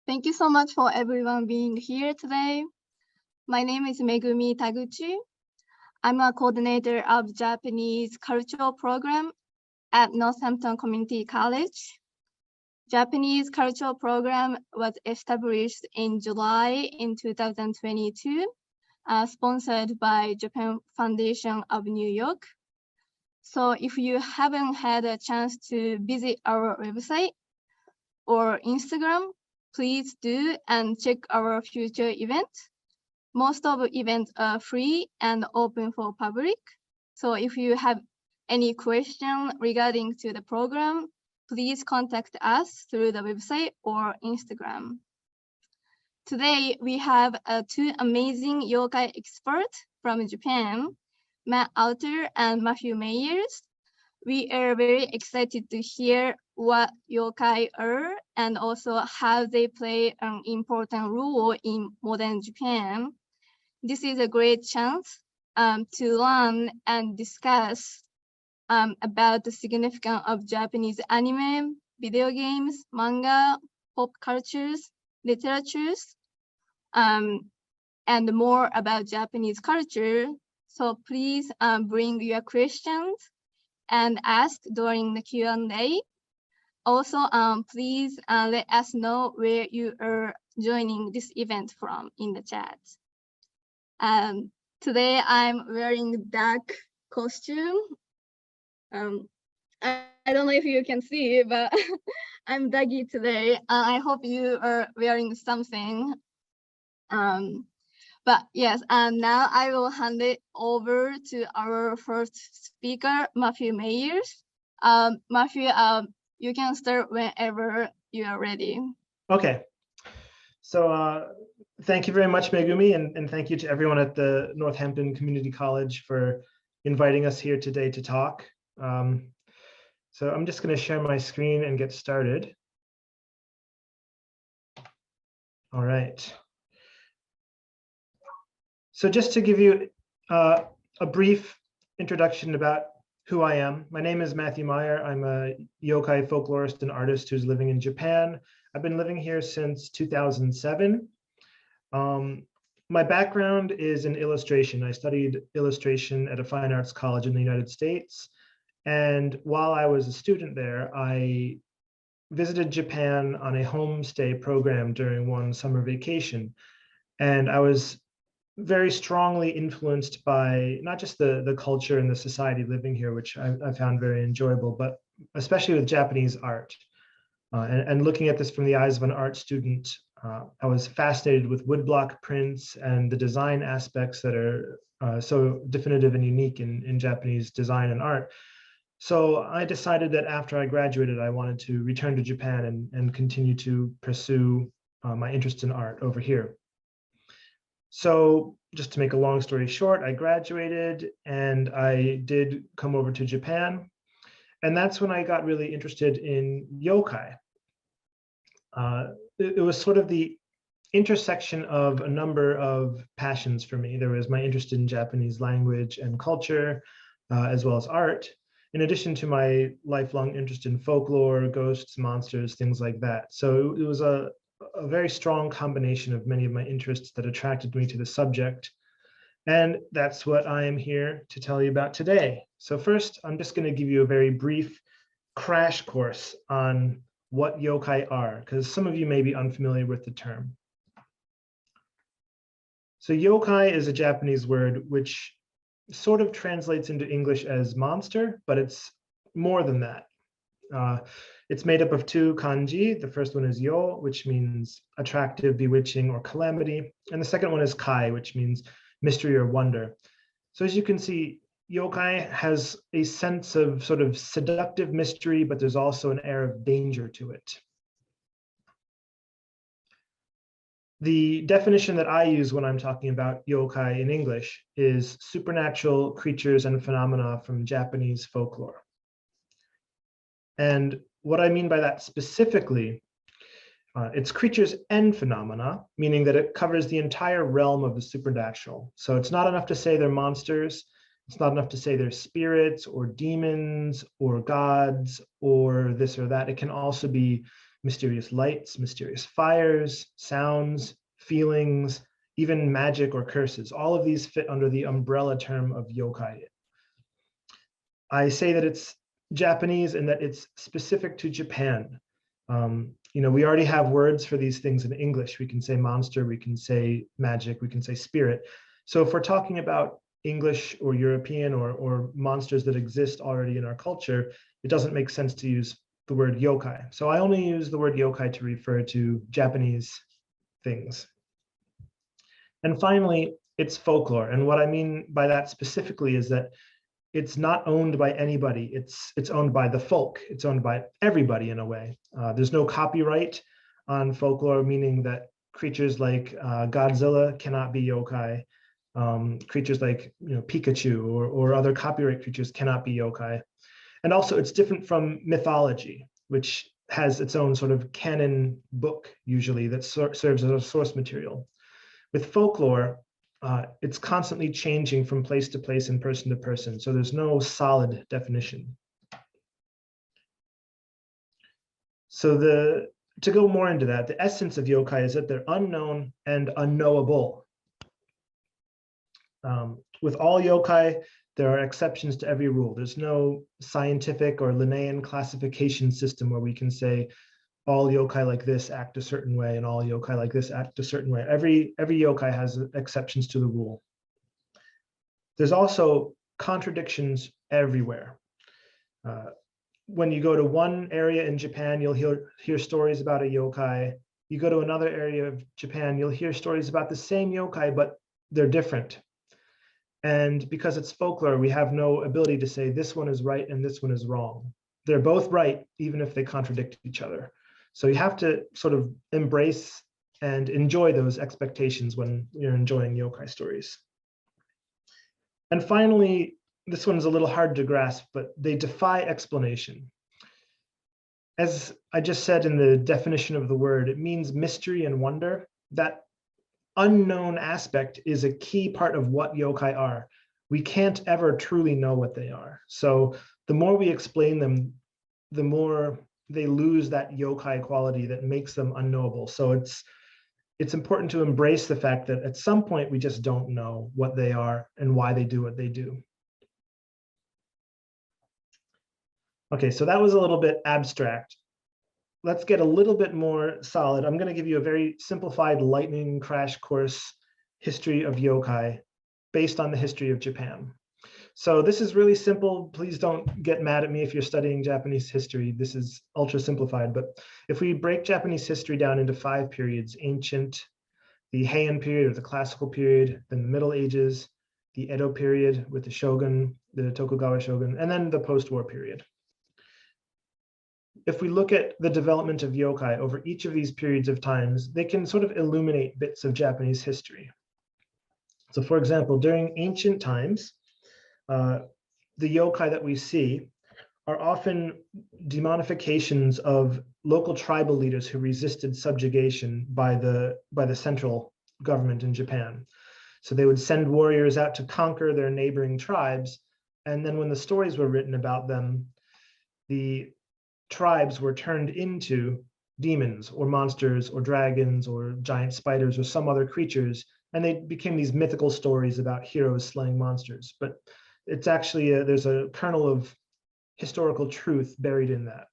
Thank you so much for everyone being here today. My name is Megumi Taguchi. I'm a coordinator of Japanese cultural program at Northampton Community College. Japanese cultural program was established in July in 2022, sponsored by Japan Foundation of New York. So if you haven't had a chance to visit our website or Instagram, please do and check our future events. Most of the events are free and open for public. So if you have any question regarding to the program, please contact us through the website or Instagram. Today, we have two amazing yokai experts from Japan, Alt and Matthew Meyer. We are very excited to hear what yokai are and also how they play an important role in modern Japan. This is a great chance to learn and discuss about the significance of Japanese anime, video games, manga, pop cultures, literatures, and more about Japanese culture. So please bring your questions and ask during the Q&A. Also, please let us know where you are joining this event from in the chat. Today I'm wearing dark costume. I don't know if you can see, but I'm doggy today. I hope you are wearing something. But yes, and now I will hand it over to our first speaker, Matthew Meyer. Matthew, you can start whenever you are ready. Okay. So thank you very much, Megumi, and thank you to everyone at the Northampton Community College for inviting us here today to talk. So I'm just going to share my screen and get started. All right. So just to give you a brief introduction about who I am, my name is Matthew Meyer. I'm a yokai folklorist and artist who's living in Japan. I've been living here since 2007. My background is in illustration. I studied illustration at a fine arts college in the United States. And while I was a student there, I visited Japan on a homestay program during one summer vacation. And I was very strongly influenced by not just the culture and the society living here, which I found very enjoyable, but especially with Japanese art. And looking at this from the eyes of an art student, I was fascinated with woodblock prints and the design aspects that are so definitive and unique in Japanese design and art. So I decided that after I graduated, I wanted to return to Japan and continue to pursue my interest in art over here. So just to make a long story short, I graduated and I did come over to Japan. And that's when I got really interested in yokai. It was sort of the intersection of a number of passions for me. There was my interest in Japanese language and culture, as well as art, in addition to my lifelong interest in folklore, ghosts, monsters, things like that. So it was a very strong combination of many of my interests that attracted me to the subject. And that's what I am here to tell you about today. So first, I'm just going to give you a very brief crash course on what yokai are, because some of you may be unfamiliar with the term. So yokai is a Japanese word which sort of translates into English as monster, but it's more than that. It's made up of two kanji. The first one is yo, which means attractive, bewitching, or calamity. And the second one is kai, which means mystery or wonder. So as you can see, yokai has a sense of sort of seductive mystery, but there's also an air of danger to it. The definition that I use when I'm talking about yokai in English is supernatural creatures and phenomena from Japanese folklore. And what I mean by that specifically, it's creatures and phenomena, meaning that it covers the entire realm of the supernatural. So it's not enough to say they're monsters. It's not enough to say they're spirits or demons or gods or this or that. It can also be mysterious lights, mysterious fires, sounds, feelings, even magic or curses. All of these fit under the umbrella term of yokai. I say that it's Japanese and that it's specific to Japan. We already have words for these things in English. We can say monster, we can say magic, we can say spirit. So if we're talking about English or European or monsters that exist already in our culture, it doesn't make sense to use the word yokai. So I only use the word yokai to refer to Japanese things. And finally, it's folklore. And what I mean by that specifically is that it's not owned by anybody. It's owned by the folk. It's owned by everybody in a way. There's no copyright on folklore, meaning that creatures like Godzilla cannot be yokai. Creatures like Pikachu or other copyright creatures cannot be yokai. And also it's different from mythology, which has its own sort of canon book usually that serves as a source material. With folklore, it's constantly changing from place to place and person to person. So there's no solid definition. So to go more into that, the essence of yokai is that they're unknown and unknowable. With all yokai, there are exceptions to every rule. There's no scientific or Linnaean classification system where we can say all yokai like this act a certain way and all yokai like this act a certain way. Every yokai has exceptions to the rule. There's also contradictions everywhere. When you go to one area in Japan, you'll hear stories about a yokai. You go to another area of Japan, you'll hear stories about the same yokai, but they're different. And because it's folklore, we have no ability to say this one is right and this one is wrong. They're both right, even if they contradict each other. So you have to sort of embrace and enjoy those expectations when you're enjoying yokai stories. And finally, this one's a little hard to grasp, but they defy explanation. As I just said in the definition of the word, it means mystery and wonder. That unknown aspect is a key part of what yokai are. We can't ever truly know what they are. So the more we explain them, the more they lose that yokai quality that makes them unknowable. So it's important to embrace the fact that at some point we just don't know what they are and why they do what they do. Okay, so that was a little bit abstract. Let's get a little bit more solid. I'm going to give you a very simplified lightning crash course history of yokai based on the history of Japan. So this is really simple. Please don't get mad at me if you're studying Japanese history. This is ultra simplified. But if we break Japanese history down into 5 periods, ancient, the Heian period or the classical period, then the Middle Ages, the Edo period with the shogun, the Tokugawa shogun, and then the post-war period. If we look at the development of yokai over each of these periods of times, they can sort of illuminate bits of Japanese history. So for example, during ancient times, the yokai that we see are often demonifications of local tribal leaders who resisted subjugation by the central government in Japan. So they would send warriors out to conquer their neighboring tribes. And then when the stories were written about them, the tribes were turned into demons or monsters or dragons or giant spiders or some other creatures. And they became these mythical stories about heroes slaying monsters. But it's actually, there's a kernel of historical truth buried in that.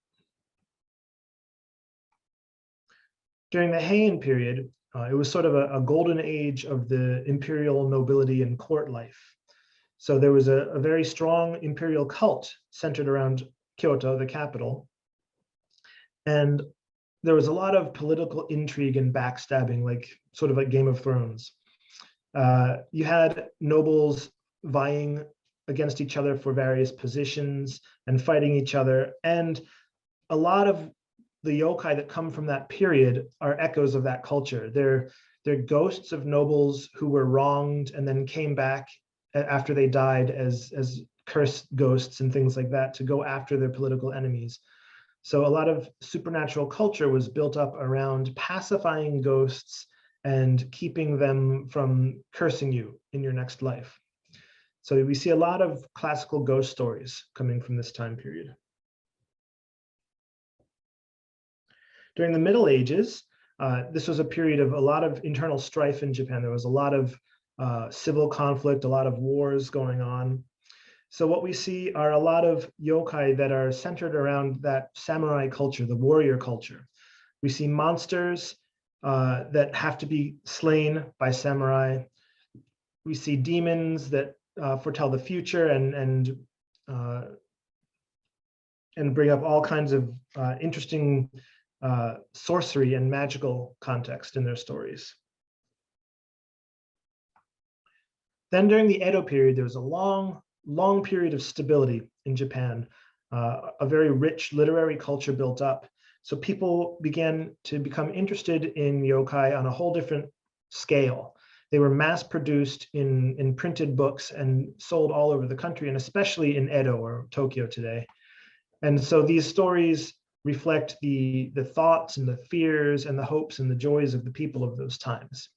During the Heian period, it was sort of a golden age of the imperial nobility and court life. So there was a very strong imperial cult centered around Kyoto, the capital. And there was a lot of political intrigue and backstabbing, like sort of like Game of Thrones. You had nobles vying against each other for various positions and fighting each other. And a lot of the yokai that come from that period are echoes of that culture. They're ghosts of nobles who were wronged and then came back after they died as cursed ghosts and things like that to go after their political enemies. So a lot of supernatural culture was built up around pacifying ghosts and keeping them from cursing you in your next life. So we see a lot of classical ghost stories coming from this time period. During the Middle Ages, this was a period of a lot of internal strife in Japan. There was a lot of civil conflict, a lot of wars going on. So what we see are a lot of yokai that are centered around that samurai culture, the warrior culture. We see monsters that have to be slain by samurai. We see demons that foretell the future and bring up all kinds of interesting sorcery and magical context in their stories. Then during the Edo period, there was a long period of stability in Japan, a very rich literary culture built up. So people began to become interested in yokai on a whole different scale. They were mass produced in printed books and sold all over the country, and especially in Edo or Tokyo today. And so these stories reflect the thoughts and the fears and the hopes and the joys of the people of those times.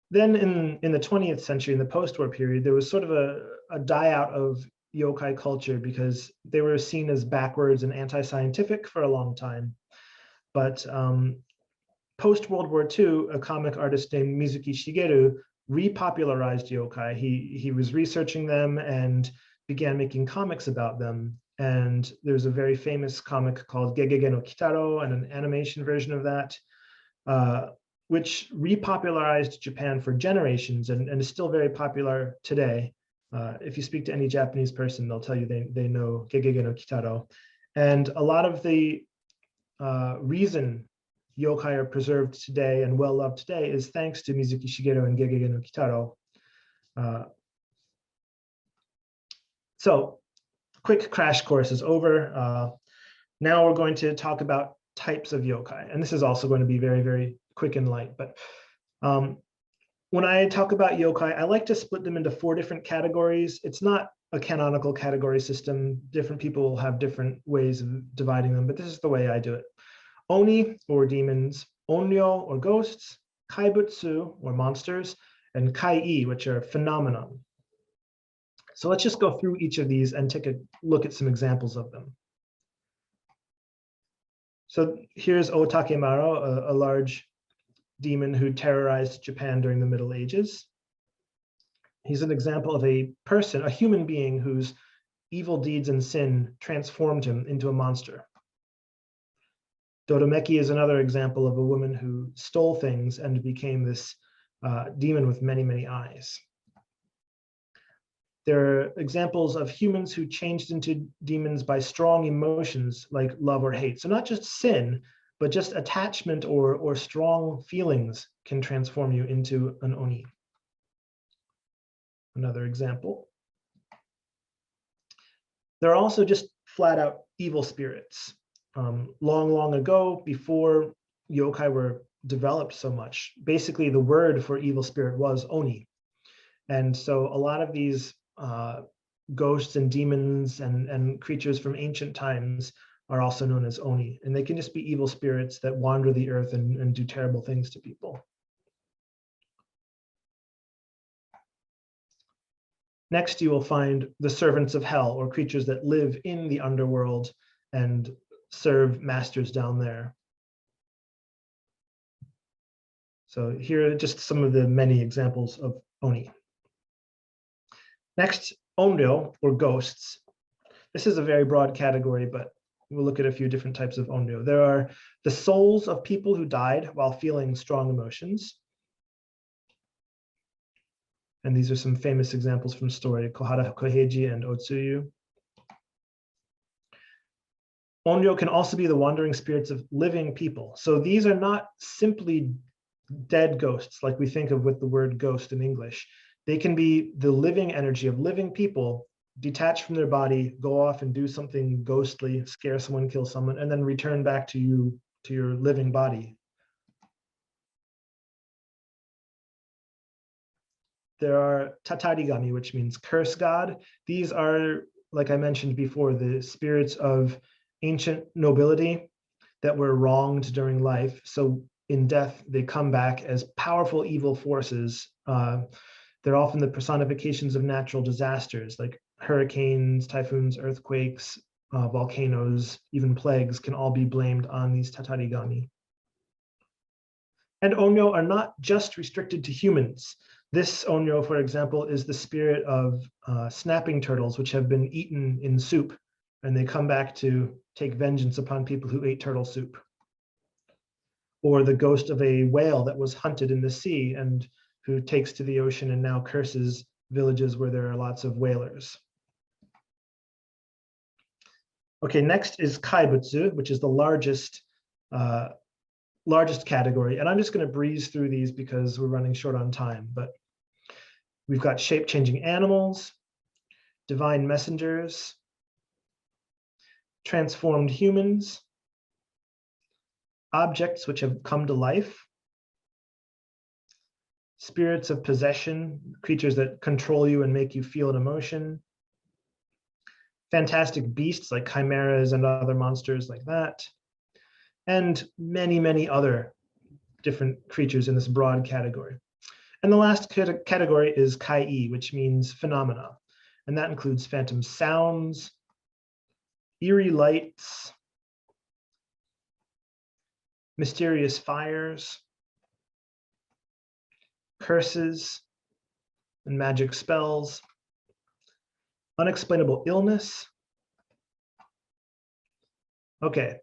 Then in the 20th century, in the post-war period, there was sort of a die out of yokai culture because they were seen as backwards and anti-scientific for a long time. But post-World War II, a comic artist named Mizuki Shigeru repopularized yokai. He was researching them and began making comics about them. And there's a very famous comic called Gegege no Kitaro and an animation version of that, which repopularized Japan for generations and is still very popular today. If you speak to any Japanese person, they'll tell you they know Gegege no Kitaro. And a lot of the reason yokai are preserved today and well-loved today is thanks to Mizuki Shigeru and Gegege no Kitaro. So quick crash course is over. Now we're going to talk about types of yokai. And this is also going to be very, very quick and light. But when I talk about yokai, I like to split them into 4 different categories. It's not a canonical category system. Different people will have different ways of dividing them, but this is the way I do it. Oni, or demons, onryo, or ghosts, kaibutsu, or monsters, and kai, which are phenomenon. So let's just go through each of these and take a look at some examples of them. So here's Otakemaro, a large demon who terrorized Japan during the Middle Ages. He's an example of a person, a human being whose evil deeds and sin transformed him into a monster. Dodomeki is another example of a woman who stole things and became this demon with many, many eyes. There are examples of humans who changed into demons by strong emotions like love or hate. So not just sin, but just attachment or strong feelings can transform you into an oni. Another example. There are also just flat out evil spirits. Long ago, before yokai were developed so much, basically the word for evil spirit was oni. And so a lot of these ghosts and demons and creatures from ancient times are also known as oni, and they can just be evil spirits that wander the earth and do terrible things to people. Next, you will find the servants of hell, or creatures that live in the underworld and serve masters down there. So here are just some of the many examples of oni. Next, onryo, or ghosts. This is a very broad category, but we'll look at a few different types of onryo. There are the souls of people who died while feeling strong emotions. And these are some famous examples from story, Kohara Koheiji and Otsuyu. Onryo can also be the wandering spirits of living people. So these are not simply dead ghosts like we think of with the word ghost in English. They can be the living energy of living people detached from their body, go off and do something ghostly, scare someone, kill someone, and then return back to you, to your living body. There are tatarigami, which means curse god. These are, like I mentioned before, the spirits of ancient nobility that were wronged during life. So in death, they come back as powerful evil forces. They're often the personifications of natural disasters like hurricanes, typhoons, earthquakes, volcanoes, even plagues can all be blamed on these tatarigami. And onyo are not just restricted to humans. This onyo, for example, is the spirit of snapping turtles, which have been eaten in soup, and they come back to take vengeance upon people who ate turtle soup. Or the ghost of a whale that was hunted in the sea and who takes to the ocean and now curses villages where there are lots of whalers. Okay, next is kaibutsu, which is the largest category. And I'm just going to breeze through these because we're running short on time. But we've got shape-changing animals, divine messengers, transformed humans, objects which have come to life, spirits of possession, creatures that control you and make you feel an emotion, fantastic beasts like chimeras and other monsters like that, and many, many other different creatures in this broad category. And the last category is kai, which means phenomena. And that includes phantom sounds, eerie lights, mysterious fires, curses and magic spells, unexplainable illness. Okay,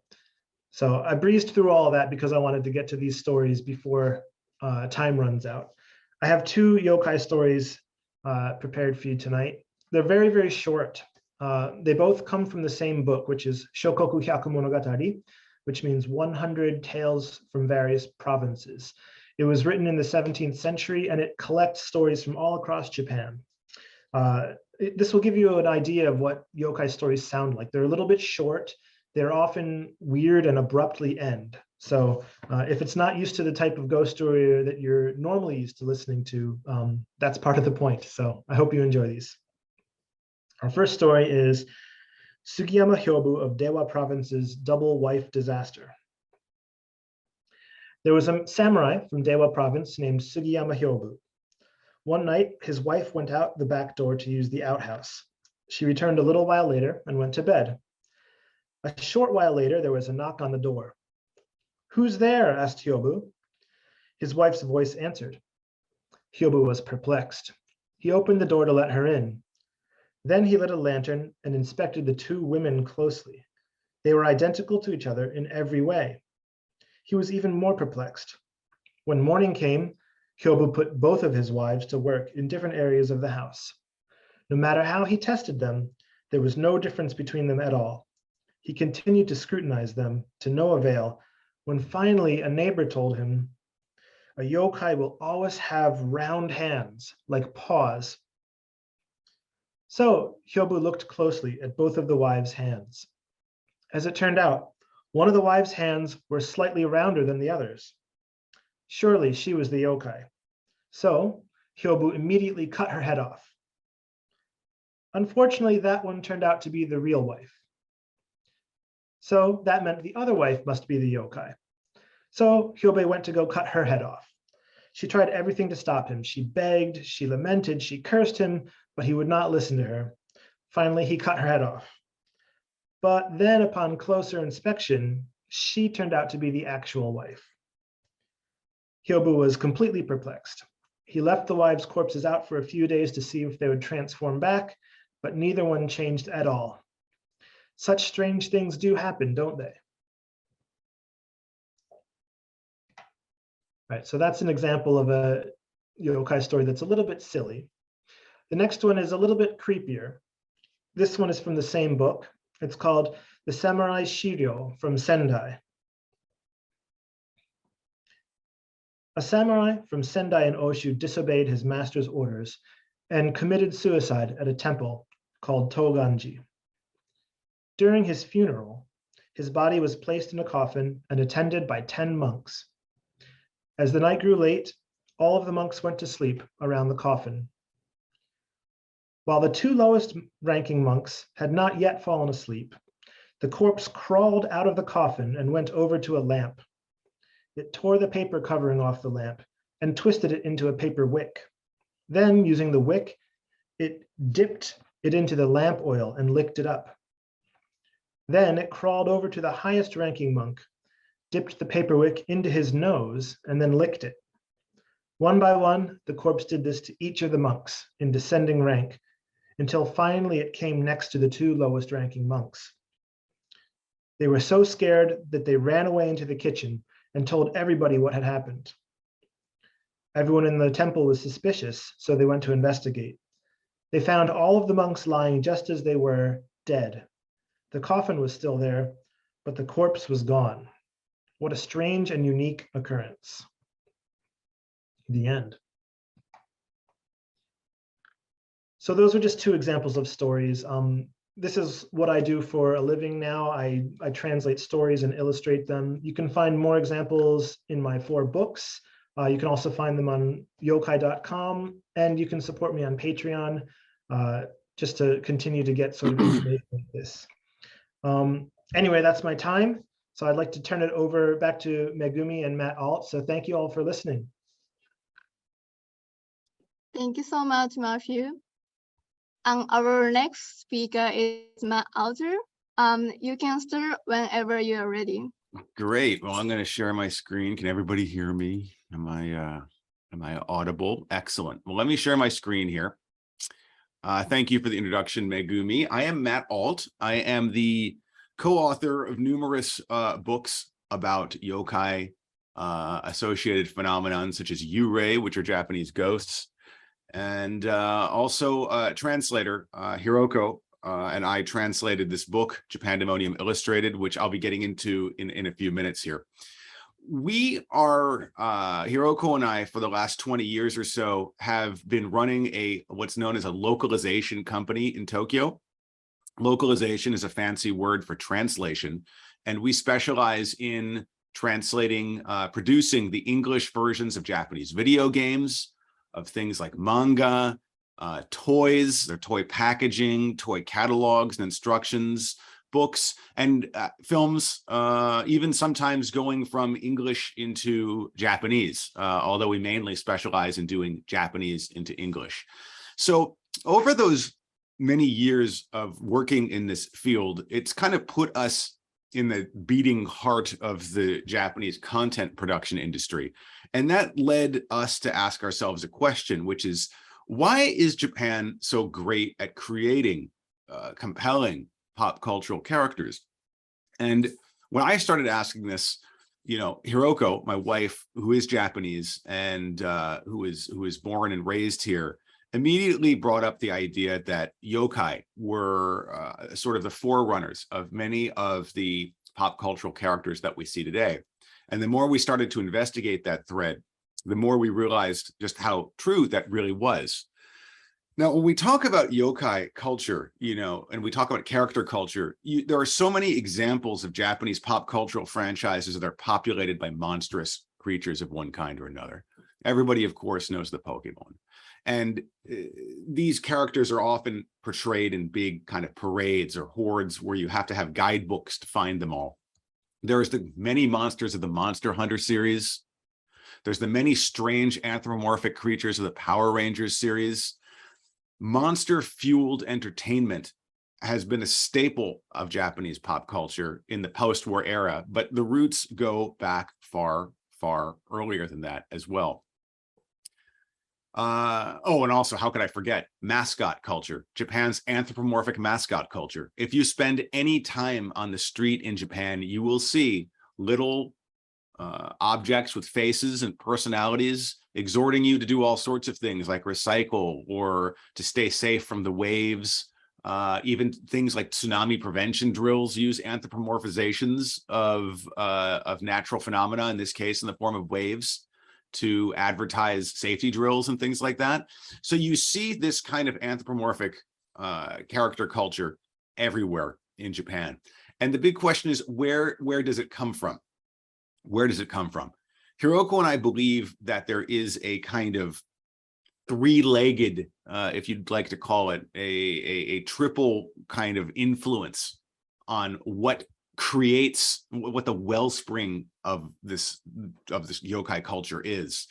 so I breezed through all of that because I wanted to get to these stories before time runs out. I have two yokai stories prepared for you tonight. They're very, very short. They both come from the same book, which is Shokoku Hyaku Monogatari, which means 100 tales from various provinces. It was written in the 17th century, and it collects stories from all across Japan. This will give you an idea of what yokai stories sound like. They're a little bit short. They're often weird and abruptly end. So if it's not used to the type of ghost story that you're normally used to listening to, that's part of the point. So I hope you enjoy these. Our first story is Sugiyama Hyobu of Dewa Province's double wife disaster. There was a samurai from Dewa Province named Sugiyama Hyobu. One night, his wife went out the back door to use the outhouse. She returned a little while later and went to bed. A short while later, there was a knock on the door. "Who's there?" asked Hyobu. His wife's voice answered. Hyobu was perplexed. He opened the door to let her in. Then he lit a lantern and inspected the two women closely. They were identical to each other in every way. He was even more perplexed. When morning came, Hyobu put both of his wives to work in different areas of the house. No matter how he tested them, there was no difference between them at all. He continued to scrutinize them to no avail, when finally a neighbor told him, "A yokai will always have round hands, like paws." So Hyobu looked closely at both of the wives' hands. As it turned out, one of the wives' hands were slightly rounder than the others. Surely she was the yokai. So Hyobu immediately cut her head off. Unfortunately, that one turned out to be the real wife. So that meant the other wife must be the yokai. So Hyobu went to go cut her head off. She tried everything to stop him. She begged, she lamented, she cursed him, but he would not listen to her. Finally, he cut her head off. But then upon closer inspection, she turned out to be the actual wife. Hyobu was completely perplexed. He left the wives' corpses out for a few days to see if they would transform back, but neither one changed at all. Such strange things do happen, don't they? Right, so that's an example of a yokai story that's a little bit silly. The next one is a little bit creepier. This one is from the same book. It's called The Samurai Shiryo from Sendai. A samurai from Sendai in Oshu disobeyed his master's orders and committed suicide at a temple called Toganji. During his funeral, his body was placed in a coffin and attended by 10 monks. As the night grew late, all of the monks went to sleep around the coffin. While the two lowest ranking monks had not yet fallen asleep, the corpse crawled out of the coffin and went over to a lamp. It tore the paper covering off the lamp and twisted it into a paper wick. Then, using the wick, it dipped it into the lamp oil and licked it up. Then it crawled over to the highest ranking monk, dipped the paperwick into his nose, and then licked it. One by one, the corpse did this to each of the monks in descending rank, until finally it came next to the two lowest ranking monks. They were so scared that they ran away into the kitchen and told everybody what had happened. Everyone in the temple was suspicious, so they went to investigate. They found all of the monks lying just as they were, dead. The coffin was still there, but the corpse was gone. What a strange and unique occurrence. The end. So those are just two examples of stories. This is what I do for a living now. I translate stories and illustrate them. You can find more examples in my 4 books. You can also find them on Yokai.com, and you can support me on Patreon just to continue to get sort of information like this. Anyway, that's my time. So I'd like to turn it over back to Megumi and Matt Alt. So thank you all for listening. Thank you so much, Matthew. And our next speaker is Matt Alter. You can start whenever you are ready. Great. Well, I'm going to share my screen. Can everybody hear me? Am I audible? Excellent. Well, let me share my screen here. Thank you for the introduction, Megumi. I am Matt Alt. I am the co-author of numerous books about yokai associated phenomenon such as yurei, which are Japanese ghosts, and also translator Hiroko and I translated this book, Japandemonium Illustrated, which I'll be getting into in a few minutes here. We are, Hiroko and I, for the last 20 years or so, have been running what's known as a localization company in Tokyo. Localization is a fancy word for translation, and we specialize in translating, producing the English versions of Japanese video games, of things like manga, toys, their toy packaging, toy catalogs and instructions, books, and films, even sometimes going from English into Japanese, although we mainly specialize in doing Japanese into English. So over those many years of working in this field, it's kind of put us in the beating heart of the Japanese content production industry. And that led us to ask ourselves a question, which is, why is Japan so great at creating compelling pop cultural characters? And when I started asking this, you know, Hiroko, my wife, who is Japanese and who is born and raised here, immediately brought up the idea that yokai were sort of the forerunners of many of the pop cultural characters that we see today. And the more we started to investigate that thread, the more we realized just how true that really was. Now, when we talk about yokai culture, you know, and we talk about character culture, there are so many examples of Japanese pop cultural franchises that are populated by monstrous creatures of one kind or another. Everybody, of course, knows the Pokemon. And these characters are often portrayed in big kind of parades or hordes where you have to have guidebooks to find them all. There's the many monsters of the Monster Hunter series. There's the many strange anthropomorphic creatures of the Power Rangers series. Monster-fueled entertainment has been a staple of Japanese pop culture in the post-war era, but the roots go back far, far earlier than that as well. Oh, and also, how could I forget mascot culture, Japan's anthropomorphic mascot culture. If you spend any time on the street in Japan, you will see little objects with faces and personalities exhorting you to do all sorts of things like recycle or to stay safe from the waves. Even things like tsunami prevention drills use anthropomorphizations of natural phenomena, in this case in the form of waves, to advertise safety drills and things like that. So you see this kind of anthropomorphic character culture everywhere in Japan. And the big question is, where does it come from? Where does it come from? Hiroko and I believe that there is a kind of three-legged, if you'd like to call it, a triple kind of influence on what creates, what the wellspring of this yokai culture is.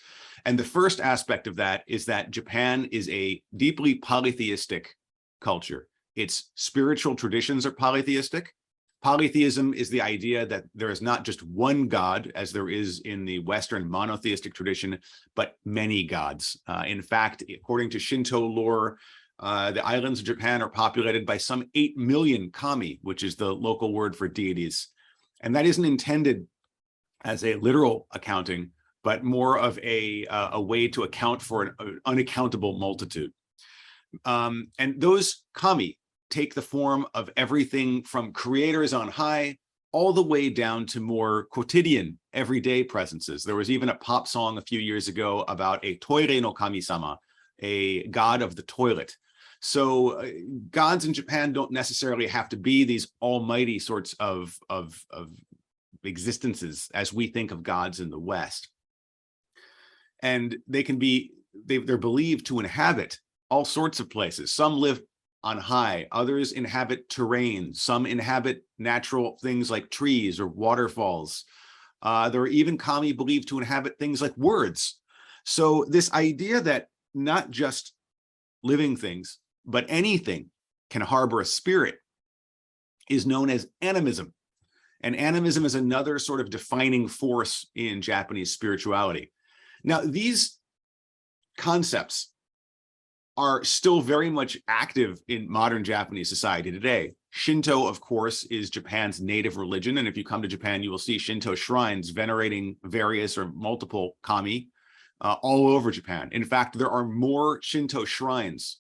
And the first aspect of that is that Japan is a deeply polytheistic culture. Its spiritual traditions are polytheistic. Polytheism is the idea that there is not just one God, as there is in the Western monotheistic tradition, but many gods. In fact, according to Shinto lore, the islands of Japan are populated by some 8 million kami, which is the local word for deities. And that isn't intended as a literal accounting, but more of a way to account for an unaccountable multitude. And those kami take the form of everything from creators on high all the way down to more quotidian, everyday presences. There was even a pop song a few years ago about a toire no kami-sama, a god of the toilet. So gods in Japan don't necessarily have to be these almighty sorts of existences as we think of gods in the West. And they can be, they're believed to inhabit all sorts of places. Some live on high, others inhabit terrain, some inhabit natural things like trees or waterfalls. There are even kami believed to inhabit things like words. So this idea that not just living things, but anything can harbor a spirit is known as animism. And animism is another sort of defining force in Japanese spirituality. Now, these concepts are still very much active in modern Japanese society today. Shinto, of course, is Japan's native religion. And if you come to Japan, you will see Shinto shrines venerating various or multiple kami all over Japan. In fact, there are more Shinto shrines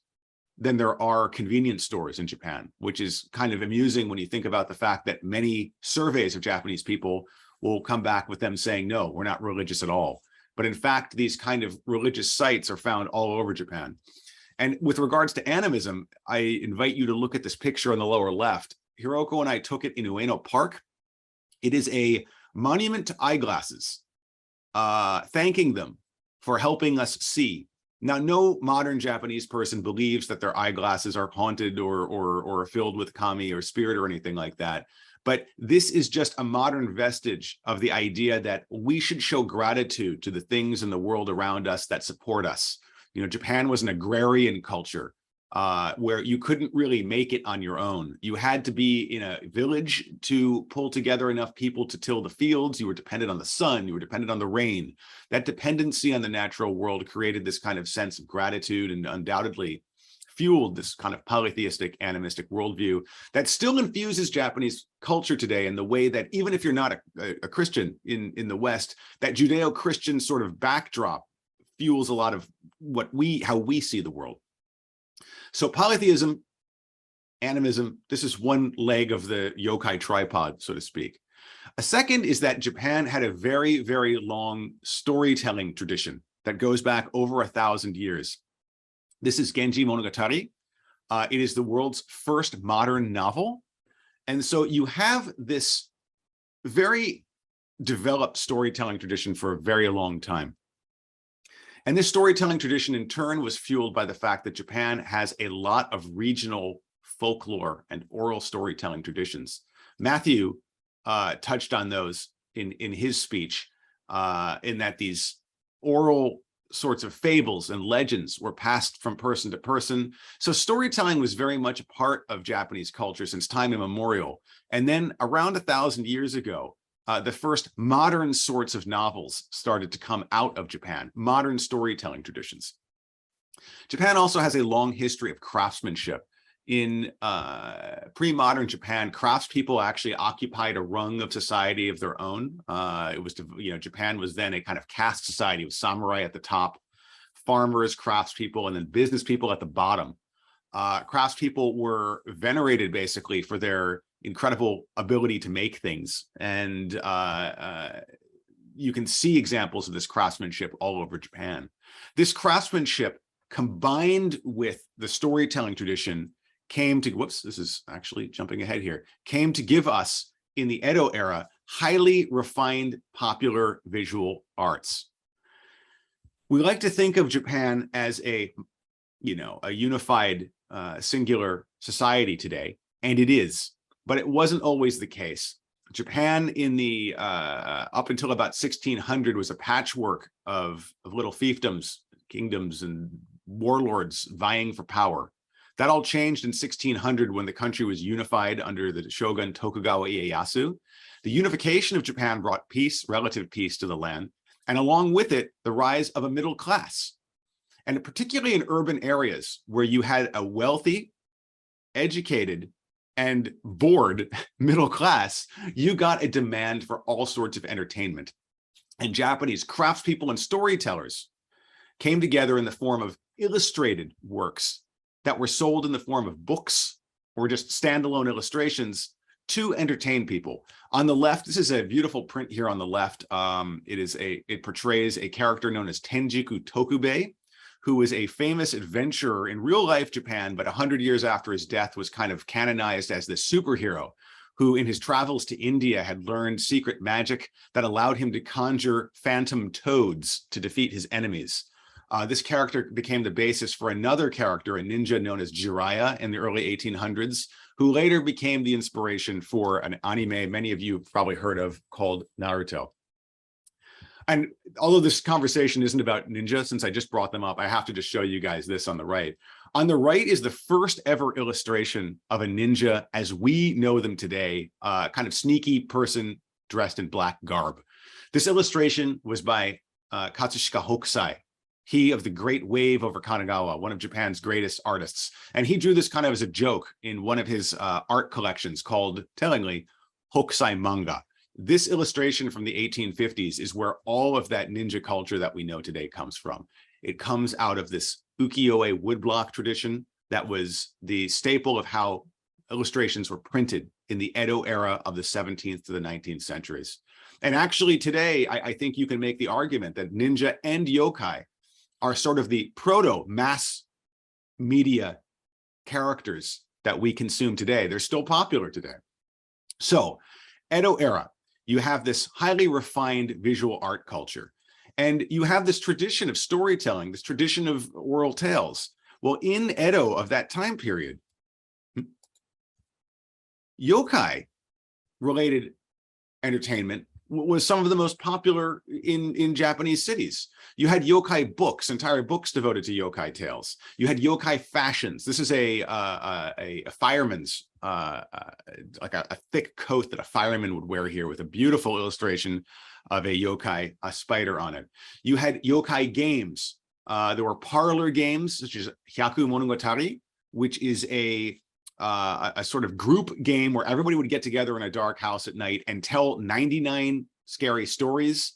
than there are convenience stores in Japan, which is kind of amusing when you think about the fact that many surveys of Japanese people will come back with them saying, no, we're not religious at all. But in fact, these kind of religious sites are found all over Japan. And with regards to animism, I invite you to look at this picture on the lower left. Hiroko and I took it in Ueno Park. It is a monument to eyeglasses, thanking them for helping us see. Now, no modern Japanese person believes that their eyeglasses are haunted or filled with kami or spirit or anything like that. But this is just a modern vestige of the idea that we should show gratitude to the things in the world around us that support us. You know, Japan was an agrarian culture where you couldn't really make it on your own. You had to be in a village to pull together enough people to till the fields. You were dependent on the sun. You were dependent on the rain. That dependency on the natural world created this kind of sense of gratitude and undoubtedly fueled this kind of polytheistic, animistic worldview that still infuses Japanese culture today in the way that even if you're not a Christian in the West, that Judeo-Christian sort of backdrop fuels a lot of how we see the world. So polytheism, animism, this is one leg of the yokai tripod, so to speak. A second is that Japan had a very, very long storytelling tradition that goes back over 1,000 years. This is Genji Monogatari. It is the world's first modern novel. And so you have this very developed storytelling tradition for a very long time. And this storytelling tradition, in turn, was fueled by the fact that Japan has a lot of regional folklore and oral storytelling traditions. Matthew touched on those in his speech, in that these oral sorts of fables and legends were passed from person to person. So storytelling was very much a part of Japanese culture since time immemorial. And then around 1,000 years ago, the first modern sorts of novels started to come out of Japan, modern storytelling traditions. Japan also has a long history of craftsmanship. In pre-modern Japan, craftspeople actually occupied a rung of society of their own. Japan was then a kind of caste society with samurai at the top, farmers, craftspeople, and then business people at the bottom. Craftspeople were venerated basically for their incredible ability to make things. And you can see examples of this craftsmanship all over Japan. This craftsmanship combined with the storytelling tradition came to, whoops, this is actually jumping ahead here, came to give us in the Edo era, highly refined popular visual arts. We like to think of Japan as a unified singular society today, and it is. But it wasn't always the case. Japan in the up until about 1600 was a patchwork of little fiefdoms, kingdoms, and warlords vying for power. That all changed in 1600 when the country was unified under the shogun Tokugawa Ieyasu. The unification of Japan brought peace, relative peace to the land, and along with it, the rise of a middle class. And particularly in urban areas where you had a wealthy, educated, and bored middle class, you got a demand for all sorts of entertainment. And Japanese craftspeople and storytellers came together in the form of illustrated works that were sold in the form of books or just standalone illustrations to entertain people. On the left, this is a beautiful print here on the left. It portrays a character known as Tenjiku Tokubei, who was a famous adventurer in real life Japan, but 100 years after his death was kind of canonized as the superhero, who in his travels to India had learned secret magic that allowed him to conjure phantom toads to defeat his enemies. This character became the basis for another character, a ninja known as Jiraiya in the early 1800s, who later became the inspiration for an anime many of you have probably heard of called Naruto. And although this conversation isn't about ninja, since I just brought them up, I have to just show you guys this on the right. On the right is the first ever illustration of a ninja as we know them today, kind of sneaky person dressed in black garb. This illustration was by Katsushika Hokusai, he of the Great Wave over Kanagawa, one of Japan's greatest artists. And he drew this kind of as a joke in one of his art collections called, tellingly, Hokusai Manga. This illustration from the 1850s is where all of that ninja culture that we know today comes from. It comes out of this ukiyo-e woodblock tradition that was the staple of how illustrations were printed in the Edo era of the 17th to the 19th centuries. And actually today, I think you can make the argument that ninja and yokai are sort of the proto-mass media characters that we consume today. They're still popular today. So, Edo era, you have this highly refined visual art culture, and you have this tradition of storytelling, this tradition of oral tales. Well, in Edo of that time period, yokai related entertainment was some of the most popular in Japanese cities. You had yokai books, entire books devoted to yokai tales. You had yokai fashions. This is a fireman's, like a thick coat that a fireman would wear here with a beautiful illustration of a yokai, a spider on it. You had yokai games. There were parlor games, such as Hyaku Monogatari, which is a sort of group game where everybody would get together in a dark house at night and tell 99 scary stories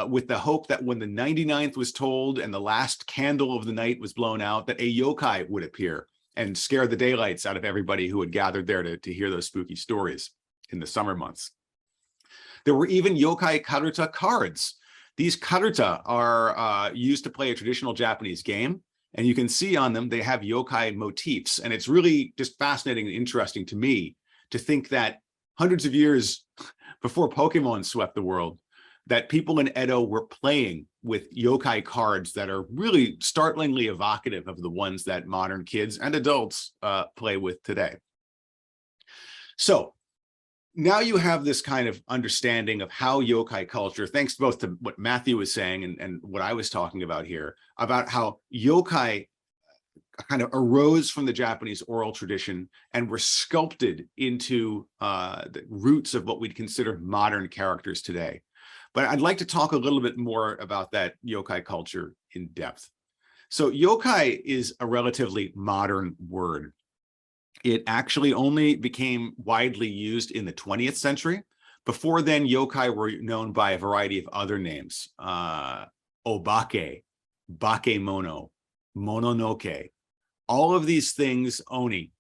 with the hope that when the 99th was told and the last candle of the night was blown out, that a yokai would appear and scare the daylights out of everybody who had gathered there to hear those spooky stories in the summer months. There were even yokai karuta cards. These karuta are used to play a traditional Japanese game. And you can see on them, they have yokai motifs. And it's really just fascinating and interesting to me to think that hundreds of years before Pokemon swept the world, that people in Edo were playing with yokai cards that are really startlingly evocative of the ones that modern kids and adults play with today. So now you have this kind of understanding of how yokai culture, thanks both to what Matthew was saying and what I was talking about here, about how yokai kind of arose from the Japanese oral tradition and were sculpted into the roots of what we'd consider modern characters today. But I'd like to talk a little bit more about that yokai culture in depth. So yokai is a relatively modern word. It actually only became widely used in the 20th century. Before then, yokai were known by a variety of other names. Obake, bakemono, mononoke. All of these things, oni,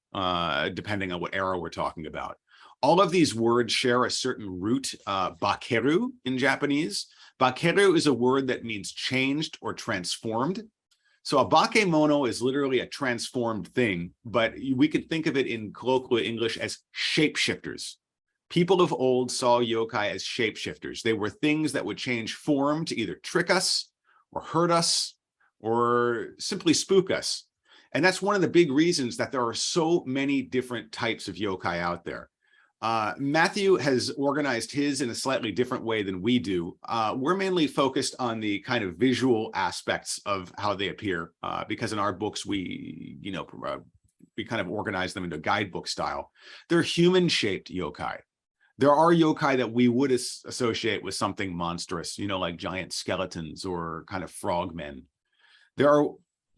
depending on what era we're talking about. All of these words share a certain root, bakeru in Japanese. Bakeru is a word that means changed or transformed. So a bakemono is literally a transformed thing, but we could think of it in colloquial English as shapeshifters. People of old saw yokai as shapeshifters. They were things that would change form to either trick us or hurt us or simply spook us. And that's one of the big reasons that there are so many different types of yokai out there. Matthew has organized his in a slightly different way than we do. We're mainly focused on the kind of visual aspects of how they appear, because in our books, we we kind of organize them into guidebook style. They're human-shaped yokai. There are yokai that we would associate with something monstrous, you know, like giant skeletons or kind of frogmen. There are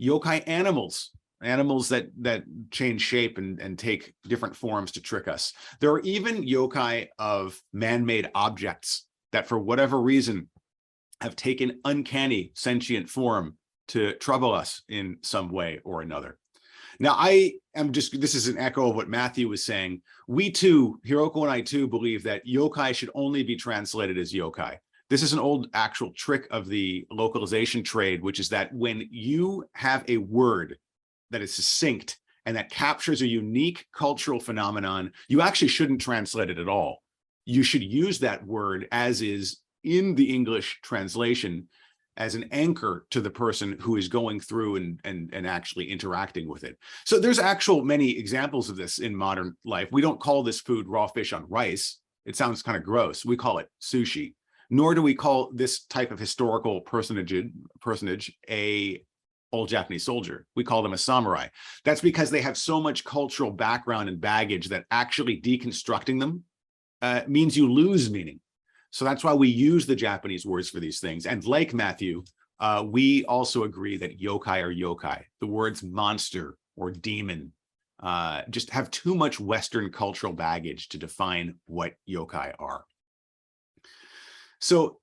yokai animals, that change shape and take different forms to trick us. There are even yokai of man-made objects that for whatever reason have taken uncanny sentient form to trouble us in some way or another. Now, this is an echo of what Matthew was saying. We too, Hiroko and I too, believe that yokai should only be translated as yokai. This is an old actual trick of the localization trade, which is that when you have a word that is succinct and that captures a unique cultural phenomenon, you actually shouldn't translate it at all. You should use that word as is in the English translation as an anchor to the person who is going through and actually interacting with it. So there's many examples of this in modern life. We don't call this food raw fish on rice. It sounds kind of gross. We call it sushi. Nor do we call this type of historical personage a old Japanese soldier. We call them a samurai. That's because they have so much cultural background and baggage that actually deconstructing them means you lose meaning. So that's why we use the Japanese words for these things. And like Matthew, we also agree that yokai are yokai. The words monster or demon just have too much Western cultural baggage to define what yokai are. So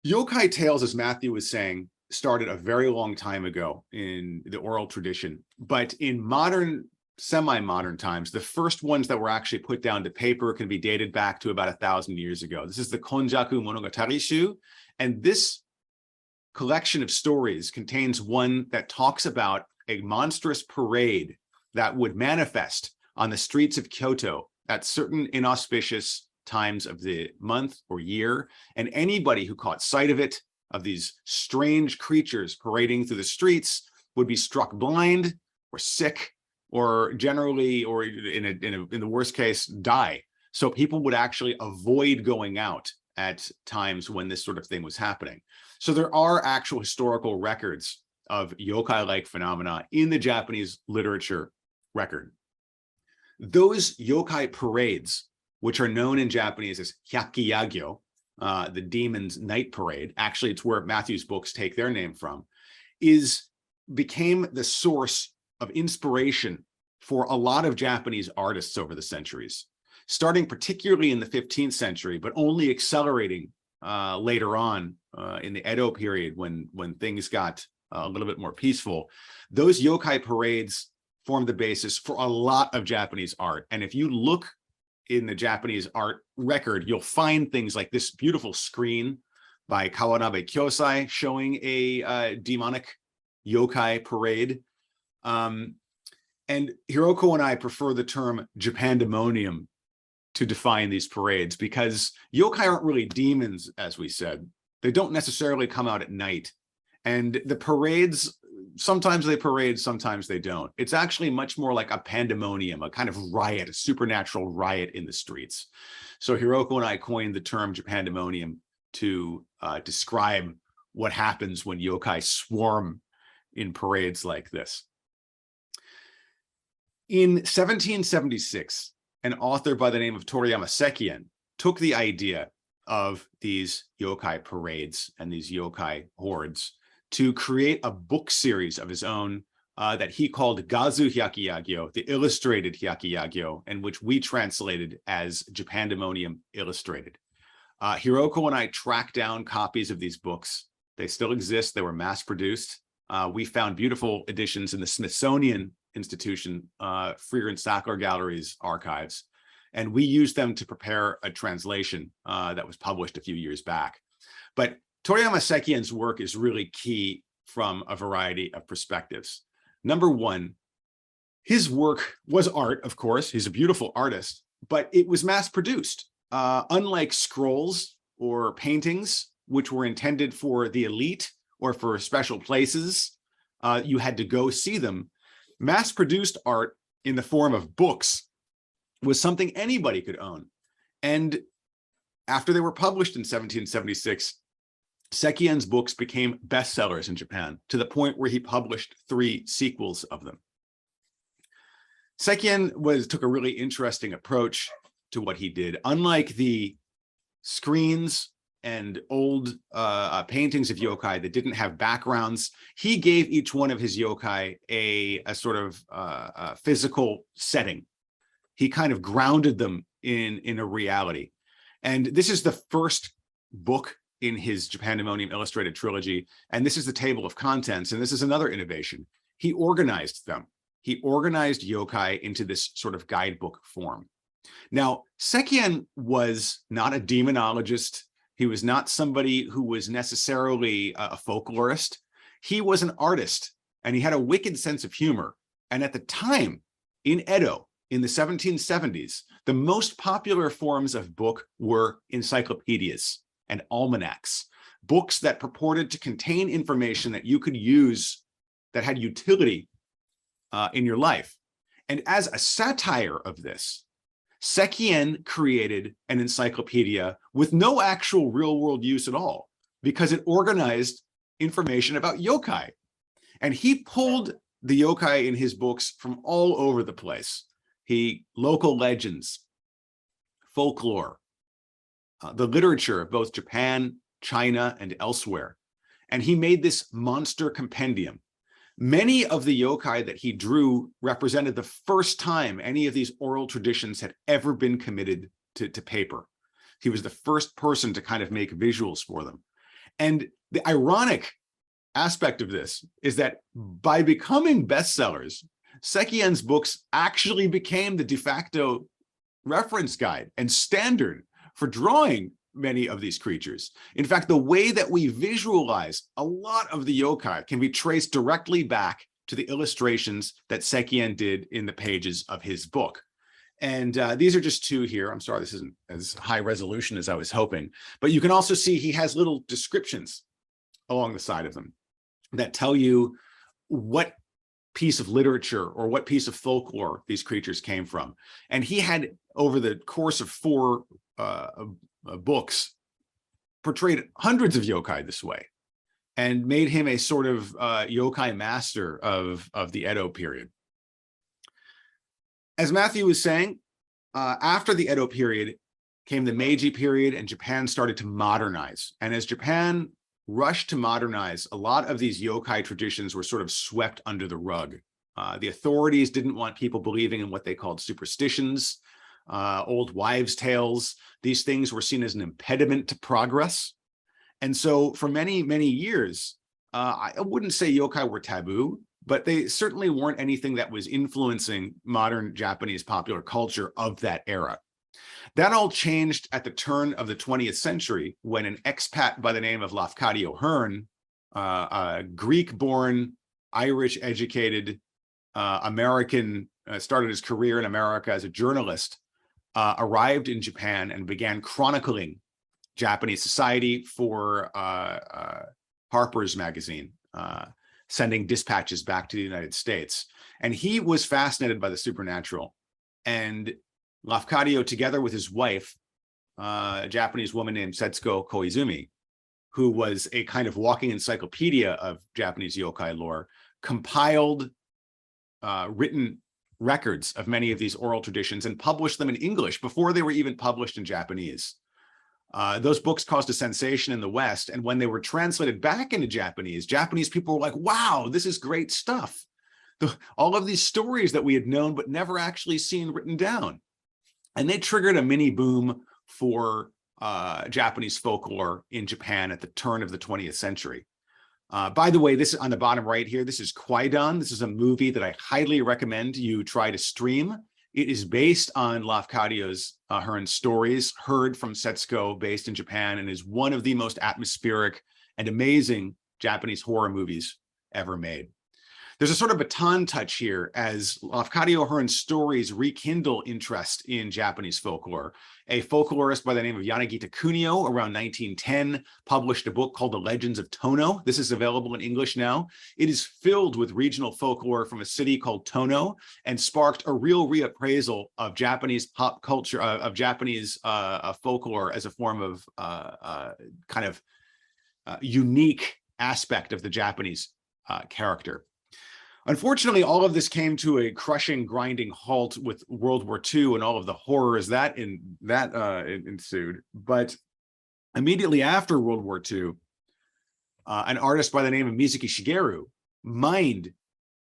yokai tales, as Matthew was saying, started a very long time ago in the oral tradition. But in modern, semi-modern times, the first ones that were actually put down to paper can be dated back to about 1,000 years ago. This is the Konjaku Monogatari Shu, and this collection of stories contains one that talks about a monstrous parade that would manifest on the streets of Kyoto at certain inauspicious times of the month or year, and anybody who caught sight of it, of these strange creatures parading through the streets, would be struck blind or sick, or generally, or in the worst case, die. So people would actually avoid going out at times when this sort of thing was happening. So there are actual historical records of yokai-like phenomena in the Japanese literature record. Those yokai parades, which are known in Japanese as hyakiyagyo, the demon's night parade, actually it's where Matthew's books take their name from, became the source of inspiration for a lot of Japanese artists over the centuries, starting particularly in the 15th century, but only accelerating later on in the Edo period when things got a little bit more peaceful. Those yokai parades formed the basis for a lot of Japanese art. And if you look in the Japanese art record, you'll find things like this beautiful screen by Kawanabe Kyosai showing a demonic yokai parade. And Hiroko and I prefer the term Japandemonium to define these parades, because yokai aren't really demons, as we said. They don't necessarily come out at night. And the parades, sometimes they parade, sometimes they don't. It's actually much more like a pandemonium, a kind of riot, a supernatural riot in the streets. So Hiroko and I coined the term Japandemonium to describe what happens when yokai swarm in parades like this. In 1776, an author by the name of Toriyama Sekien took the idea of these yokai parades and these yokai hordes to create a book series of his own that he called Gazu Hyakiyagyo, the Illustrated Hyakiyagyo, and which we translated as Japandemonium Illustrated. Hiroko and I tracked down copies of these books. They still exist. They were mass-produced. We found beautiful editions in the Smithsonian Institution, Freer and Sackler Gallery's archives, and we used them to prepare a translation that was published a few years back. But Toriyama Sekien's work is really key from a variety of perspectives. Number one, his work was art, of course. He's a beautiful artist, but it was mass-produced. Unlike scrolls or paintings, which were intended for the elite or for special places, you had to go see them. Mass-produced art in the form of books was something anybody could own. And after they were published in 1776, Sekien's books became bestsellers in Japan, to the point where he published 3 sequels of them. Sekien took a really interesting approach to what he did. Unlike the screens and old paintings of yokai that didn't have backgrounds, he gave each one of his yokai a sort of physical setting. He kind of grounded them in a reality. And this is the first book in his Japandemonium Illustrated Trilogy. And this is the table of contents. And this is another innovation. He organized them. He organized yokai into this sort of guidebook form. Now, Sekien was not a demonologist. He was not somebody who was necessarily a folklorist. He was an artist, and he had a wicked sense of humor. And at the time, in Edo, in the 1770s, the most popular forms of book were encyclopedias and almanacs, books that purported to contain information that you could use that had utility in your life. And as a satire of this, Sekien created an encyclopedia with no actual real-world use at all, because it organized information about yokai. And he pulled the yokai in his books from all over the place. Local legends, folklore, the literature of both Japan, China, and elsewhere. And he made this monster compendium. Many of the yokai that he drew represented the first time any of these oral traditions had ever been committed to paper. He was the first person to kind of make visuals for them. And the ironic aspect of this is that by becoming bestsellers, Sekien's books actually became the de facto reference guide and standard for drawing many of these creatures. In fact, the way that we visualize a lot of the yokai can be traced directly back to the illustrations that Sekien did in the pages of his book. And these are just two here. I'm sorry, this isn't as high resolution as I was hoping, but you can also see he has little descriptions along the side of them that tell you what piece of literature or what piece of folklore these creatures came from. And he had, over the course of 4 books, portrayed hundreds of yokai this way and made him a sort of yokai master of the Edo period. As Matthew was saying, after the Edo period came the Meiji period, and Japan started to modernize. And as Japan rushed to modernize, a lot of these yokai traditions were sort of swept under the rug. The authorities didn't want people believing in what they called superstitions, old wives' tales. These things were seen as an impediment to progress. And so for many, many years, I wouldn't say yokai were taboo, but they certainly weren't anything that was influencing modern Japanese popular culture of that era. That all changed at the turn of the 20th century when an expat by the name of Lafcadio Hearn, a Greek-born, Irish-educated American, started his career in America as a journalist, arrived in Japan and began chronicling Japanese society for Harper's Magazine, sending dispatches back to the United States. And he was fascinated by the supernatural. And Lafcadio, together with his wife, a Japanese woman named Setsuko Koizumi, who was a kind of walking encyclopedia of Japanese yokai lore, compiled written records of many of these oral traditions and published them in English before they were even published in Japanese. Those books caused a sensation in the West, and when they were translated back into Japanese, Japanese people were like, wow, this is great stuff. All of these stories that we had known but never actually seen written down. And they triggered a mini boom for Japanese folklore in Japan at the turn of the 20th century. By the way, this is on the bottom right here. This is Kwaidan. This is a movie that I highly recommend you try to stream. It is based on Lafcadio's Hearn's stories, heard from Setsuko, based in Japan, and is one of the most atmospheric and amazing Japanese horror movies ever made. There's a sort of baton touch here as Lafcadio Hearn's stories rekindle interest in Japanese folklore. A folklorist by the name of Yanagita Kunio around 1910 published a book called The Legends of Tono. This is available in English now. It is filled with regional folklore from a city called Tono and sparked a real reappraisal of Japanese pop culture, of Japanese folklore as a form of kind of unique aspect of the Japanese character. Unfortunately, all of this came to a crushing, grinding halt with World War II and all of the horrors that ensued. But immediately after World War II, an artist by the name of Mizuki Shigeru mined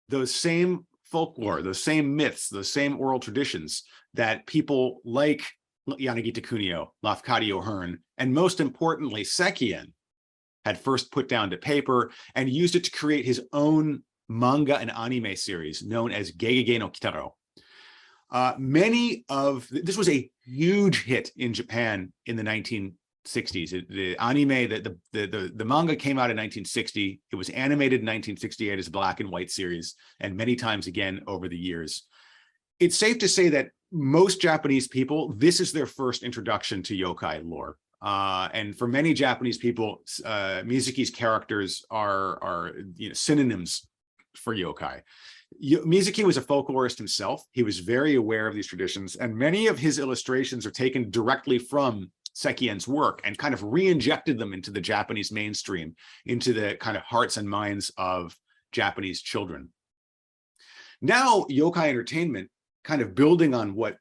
those same folklore, those same myths, those same oral traditions that people like Yanagita Kunio, Lafcadio O'Hearn, and most importantly, Sekien had first put down to paper and used it to create his own manga and anime series known as Gegege no Kitaro. This was a huge hit in Japan in the 1960s. The anime, the manga came out in 1960. It was animated in 1968 as a black and white series, and many times again over the years. It's safe to say that most Japanese people, this is their first introduction to yokai lore. And for many Japanese people, Mizuki's characters are synonyms for yokai. Mizuki was a folklorist himself. He was very aware of these traditions, and many of his illustrations are taken directly from Sekien's work and kind of re-injected them into the Japanese mainstream, into the kind of hearts and minds of Japanese children. Now, yokai entertainment, kind of building on what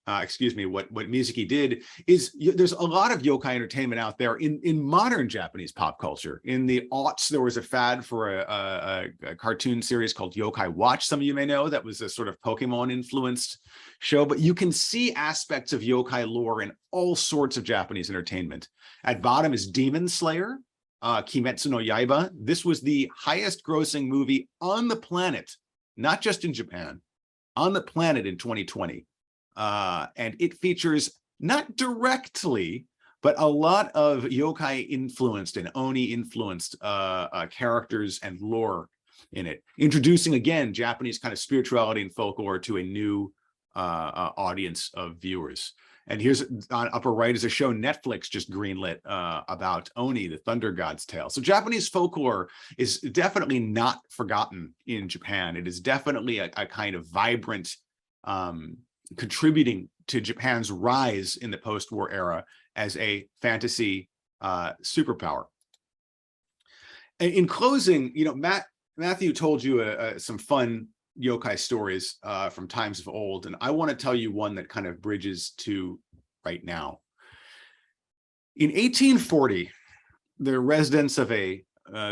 what Mizuki did, is there's a lot of yokai entertainment out there in modern Japanese pop culture. In the aughts, there was a fad for a cartoon series called Yokai Watch. Some of you may know that was a sort of Pokemon influenced show, but you can see aspects of yokai lore in all sorts of Japanese entertainment. At bottom is Demon Slayer, Kimetsu no Yaiba. This was the highest grossing movie on the planet, not just in Japan, on the planet in 2020. And it features not directly, but a lot of yokai influenced and oni influenced characters and lore in it, introducing again Japanese kind of spirituality and folklore to a new audience of viewers. And here's on upper right is a show Netflix just greenlit about Oni, the thunder god's tale. So Japanese folklore is definitely not forgotten in Japan. It is definitely a kind of vibrant, contributing to Japan's rise in the post-war era as a fantasy superpower. And in closing, Matthew told you some fun yokai stories from times of old, and I want to tell you one that kind of bridges to right now. In 1840, the residents of a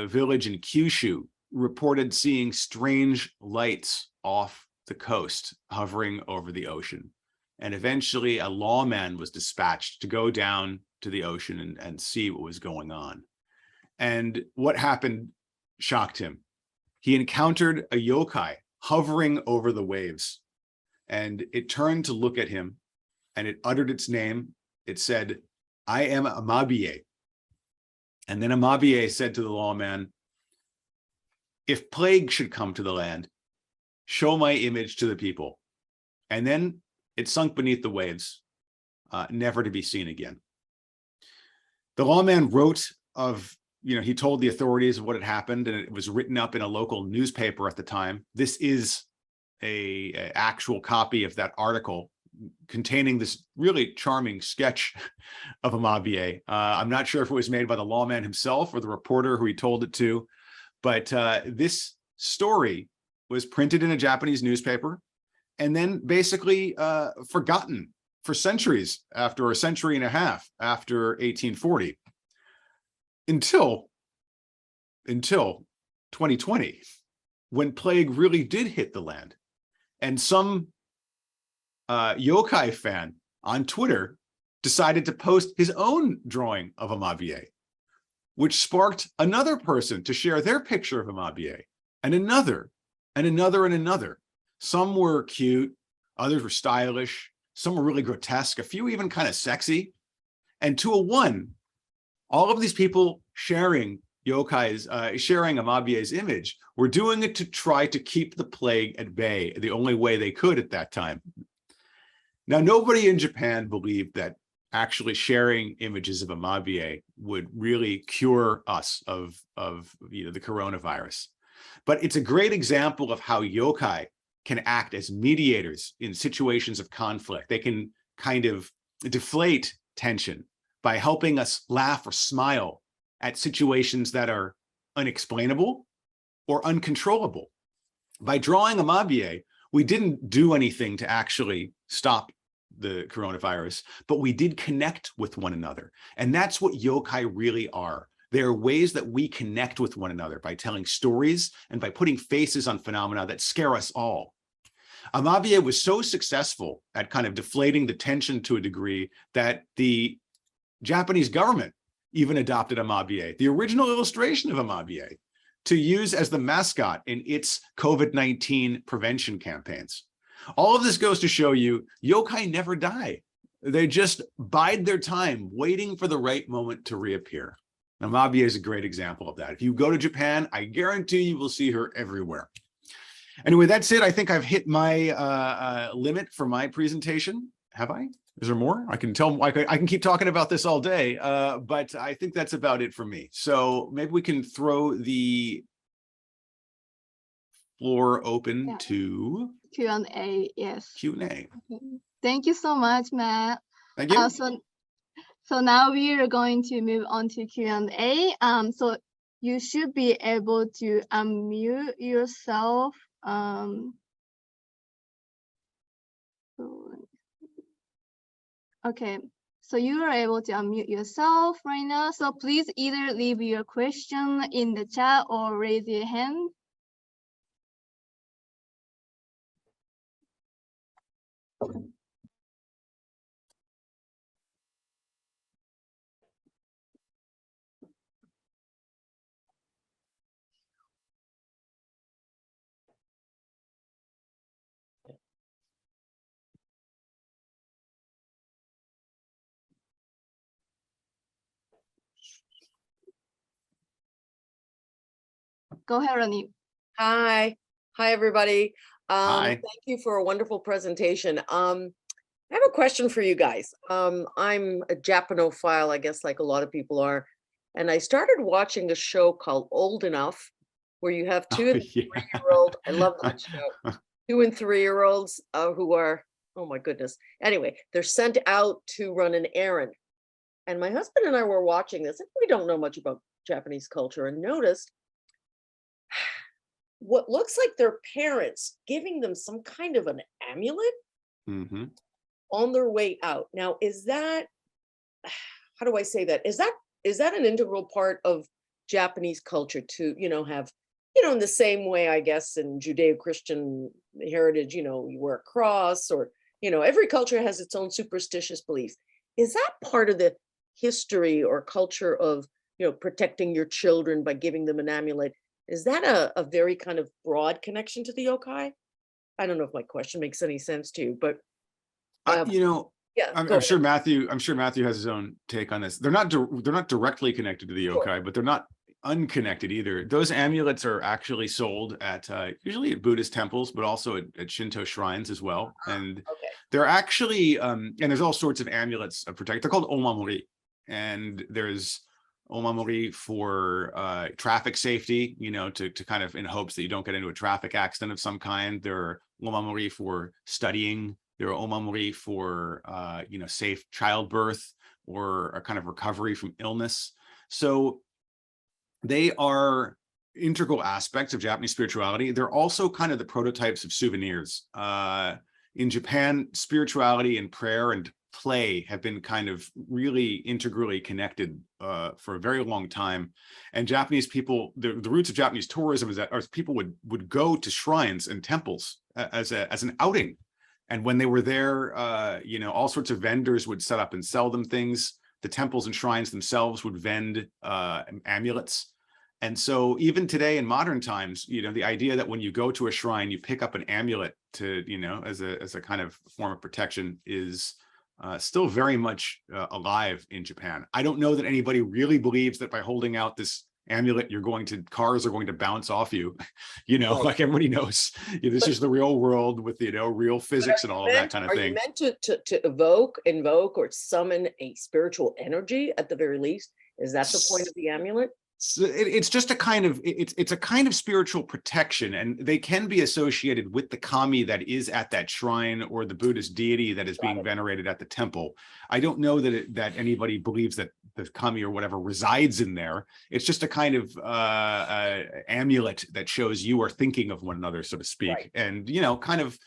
village in Kyushu reported seeing strange lights off the coast hovering over the ocean. And eventually a lawman was dispatched to go down to the ocean and see what was going on. And what happened shocked him. He encountered a yokai hovering over the waves, and it turned to look at him and it uttered its name. It said, "I am Amabie." And then Amabie said to the lawman, "If plague should come to the land, show my image to the people." And then it sunk beneath the waves, never to be seen again. The lawman wrote of, he told the authorities of what had happened, and it was written up in a local newspaper at the time. This is a actual copy of that article containing this really charming sketch of Amabie. I'm not sure if it was made by the lawman himself or the reporter who he told it to, but this story was printed in a Japanese newspaper and then basically forgotten for centuries, after a century and a half after 1840, until 2020, when plague really did hit the land. And some yokai fan on Twitter decided to post his own drawing of Amabie, which sparked another person to share their picture of Amabie, and another, and another, and another. Some were cute, others were stylish, some were really grotesque, a few even kind of sexy. And to a one, all of these people sharing yokai's, sharing Amabie's image, were doing it to try to keep the plague at bay, the only way they could at that time. Now, nobody in Japan believed that actually sharing images of Amabie would really cure us of the coronavirus. But it's a great example of how yokai can act as mediators in situations of conflict. They can kind of deflate tension by helping us laugh or smile at situations that are unexplainable or uncontrollable. By drawing amabie, we didn't do anything to actually stop the coronavirus, but we did connect with one another. And that's what yokai really are. There are ways that we connect with one another by telling stories and by putting faces on phenomena that scare us all. Amabie was so successful at kind of deflating the tension to a degree that the Japanese government even adopted amabie, the original illustration of amabie, to use as the mascot in its COVID-19 prevention campaigns. All of this goes to show you yokai never die. They just bide their time, waiting for the right moment to reappear. Amabie is a great example of that. If you go to Japan, I guarantee you will see her everywhere. Anyway, that's it. I think I've hit my limit for my presentation. Have I? Is there more? I can tell. I can keep talking about this all day, but I think that's about it for me. So maybe we can throw the floor open to Q&A. Yes. Q&A. Okay. Thank you so much, Matt. Thank you. So now we are going to move on to Q&A. So you should be able to unmute yourself. Okay, so you are able to unmute yourself right now. So please either leave your question in the chat or raise your hand. Go ahead, Ronnie. Hi, everybody. Hi. Thank you for a wonderful presentation. I have a question for you guys. I'm a Japanophile, I guess, like a lot of people are, and I started watching a show called Old Enough, where you have two and three-year-old. I love that show. 2 and 3-year-olds who are, oh my goodness. Anyway, they're sent out to run an errand, and my husband and I were watching this, and we don't know much about Japanese culture, and noticed what looks like their parents giving them some kind of an amulet on their way out. Now, is that, how do I say that? Is that an integral part of Japanese culture to, have, in the same way, I guess, in Judeo-Christian heritage, you wear a cross, or, every culture has its own superstitious beliefs. Is that part of the history or culture of, protecting your children by giving them an amulet? Is that a very kind of broad connection to the yokai? I don't know if my question makes any sense to you, but yeah, I'm sure Matthew has his own take on this. They're not directly connected to the yokai, but they're not unconnected either. Those amulets are actually sold at usually at Buddhist temples, but also at Shinto shrines as well. And they're actually and there's all sorts of amulets of protect. They're called omamori, and there's omamori for traffic safety, to kind of in hopes that you don't get into a traffic accident of some kind. There are omamori for studying. There are omamori for safe childbirth or a kind of recovery from illness. So they are integral aspects of Japanese spirituality. They're also kind of the prototypes of souvenirs. In Japan, spirituality and prayer and play have been kind of really integrally connected for a very long time. And Japanese people, the roots of Japanese tourism is that people would go to shrines and temples as an outing. And when they were there, all sorts of vendors would set up and sell them things. The temples and shrines themselves would vend amulets. And so even today in modern times, the idea that when you go to a shrine, you pick up an amulet to, as a kind of form of protection is still very much alive in Japan. I don't know that anybody really believes that by holding out this amulet, cars are going to bounce off you, like everybody knows. This is the real world with, real physics and all of that kind of thing. Are you meant to invoke or summon a spiritual energy at the very least? Is that the point of the amulet? So it's just a kind of it's a kind of spiritual protection, and they can be associated with the kami that is at that shrine or the Buddhist deity that is being venerated at the temple. I don't know that anybody believes that the kami or whatever resides in there. It's just a kind of amulet that shows you are thinking of one another, so to speak, and kind of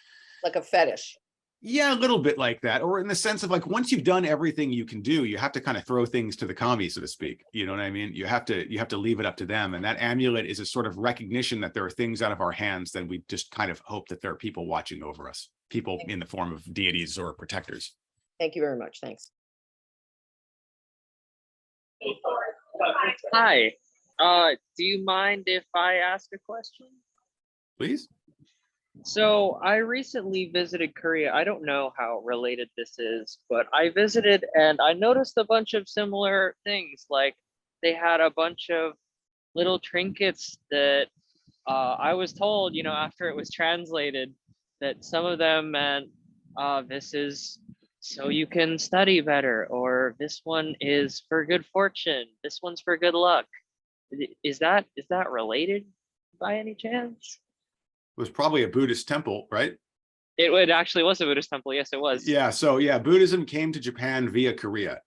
like a fetish. Yeah, a little bit like that, or in the sense of like, once you've done everything you can do, you have to kind of throw things to the kami, so to speak. You know what I mean? You have to leave it up to them. And that amulet is a sort of recognition that there are things out of our hands that we just kind of hope that there are people watching over us, people in the form of deities or protectors. Thank you very much. Thanks. Hi. Do you mind if I ask a question? Please. So I recently visited Korea. I don't know how related this is, but I visited and I noticed a bunch of similar things. Like they had a bunch of little trinkets that I was told, after it was translated, that some of them meant this is so you can study better, or this one is for good fortune, this one's for good luck. Is that related by any chance? It was probably a Buddhist temple, right? It actually was a Buddhist temple. Yes, it was. Yeah. So yeah, Buddhism came to Japan via Korea.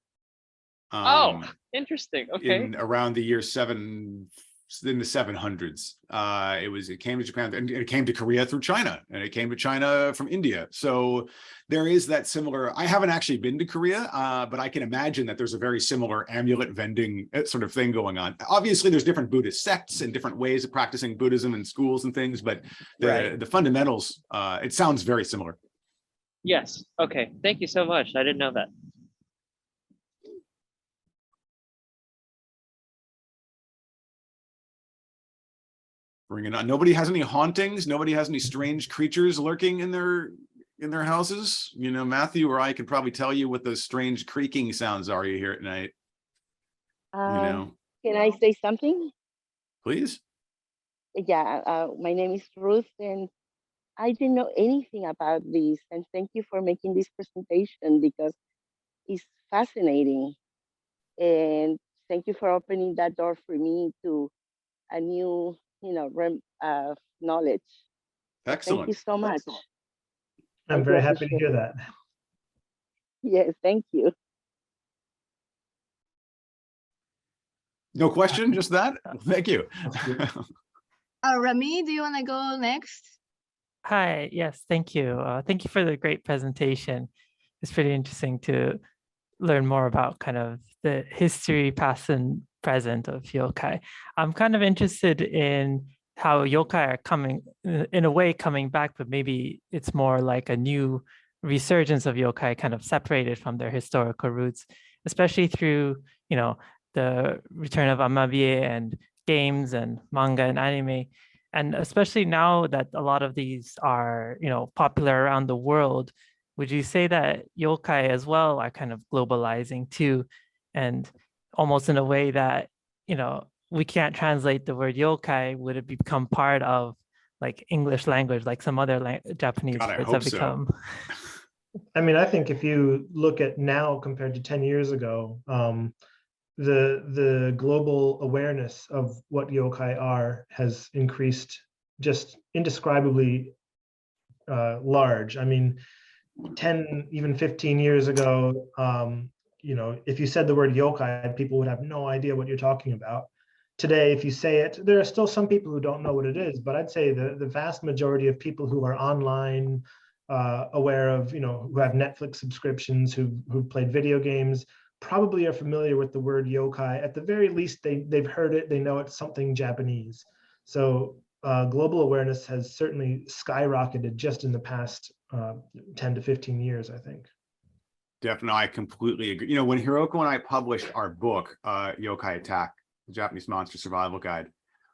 Oh, interesting. Okay. In around the year in the 700s. It came to Japan, and it came to Korea through China, and it came to China from India. So there is that similar. I haven't actually been to Korea, but I can imagine that there's a very similar amulet vending sort of thing going on. Obviously, there's different Buddhist sects and different ways of practicing Buddhism in schools and things, but the fundamentals, it sounds very similar. Yes. Okay. Thank you so much. I didn't know that. Bring it on. Nobody has any hauntings. Nobody has any strange creatures lurking in their houses. Matthew or I could probably tell you what those strange creaking sounds are you hear at night. Can I say something? Please. Yeah, my name is Ruth, and I didn't know anything about this. And thank you for making this presentation because it's fascinating. And thank you for opening that door for me to a new, realm of knowledge. Excellent. Thank you so much. I'm very happy to hear that. Yes, thank you. No question, just that? Thank you. Rami, do you want to go next? Hi, yes, thank you. Thank you for the great presentation. It's pretty interesting to learn more about kind of the history, past and present of yokai. I'm kind of interested in how yokai are coming, in a way, coming back, but maybe it's more like a new resurgence of yokai, kind of separated from their historical roots, especially through, the return of amabie and games and manga and anime. And especially now that a lot of these are, popular around the world, would you say that yokai as well are kind of globalizing too? And almost in a way that, we can't translate the word yokai, would it become part of like English language, like some other Japanese words have become? I mean, I think if you look at now compared to 10 years ago, the global awareness of what yokai are has increased just indescribably large. I mean, 10, even 15 years ago, if you said the word yokai, people would have no idea what you're talking about. Today, if you say it, there are still some people who don't know what it is, but I'd say the vast majority of people who are online, aware of, who have Netflix subscriptions, who've played video games, probably are familiar with the word yokai. At the very least, they've heard it, they know it's something Japanese. So global awareness has certainly skyrocketed just in the past 10 to 15 years, I think. Definitely, I completely agree. When Hiroko and I published our book, Yokai Attack, the Japanese Monster Survival Guide,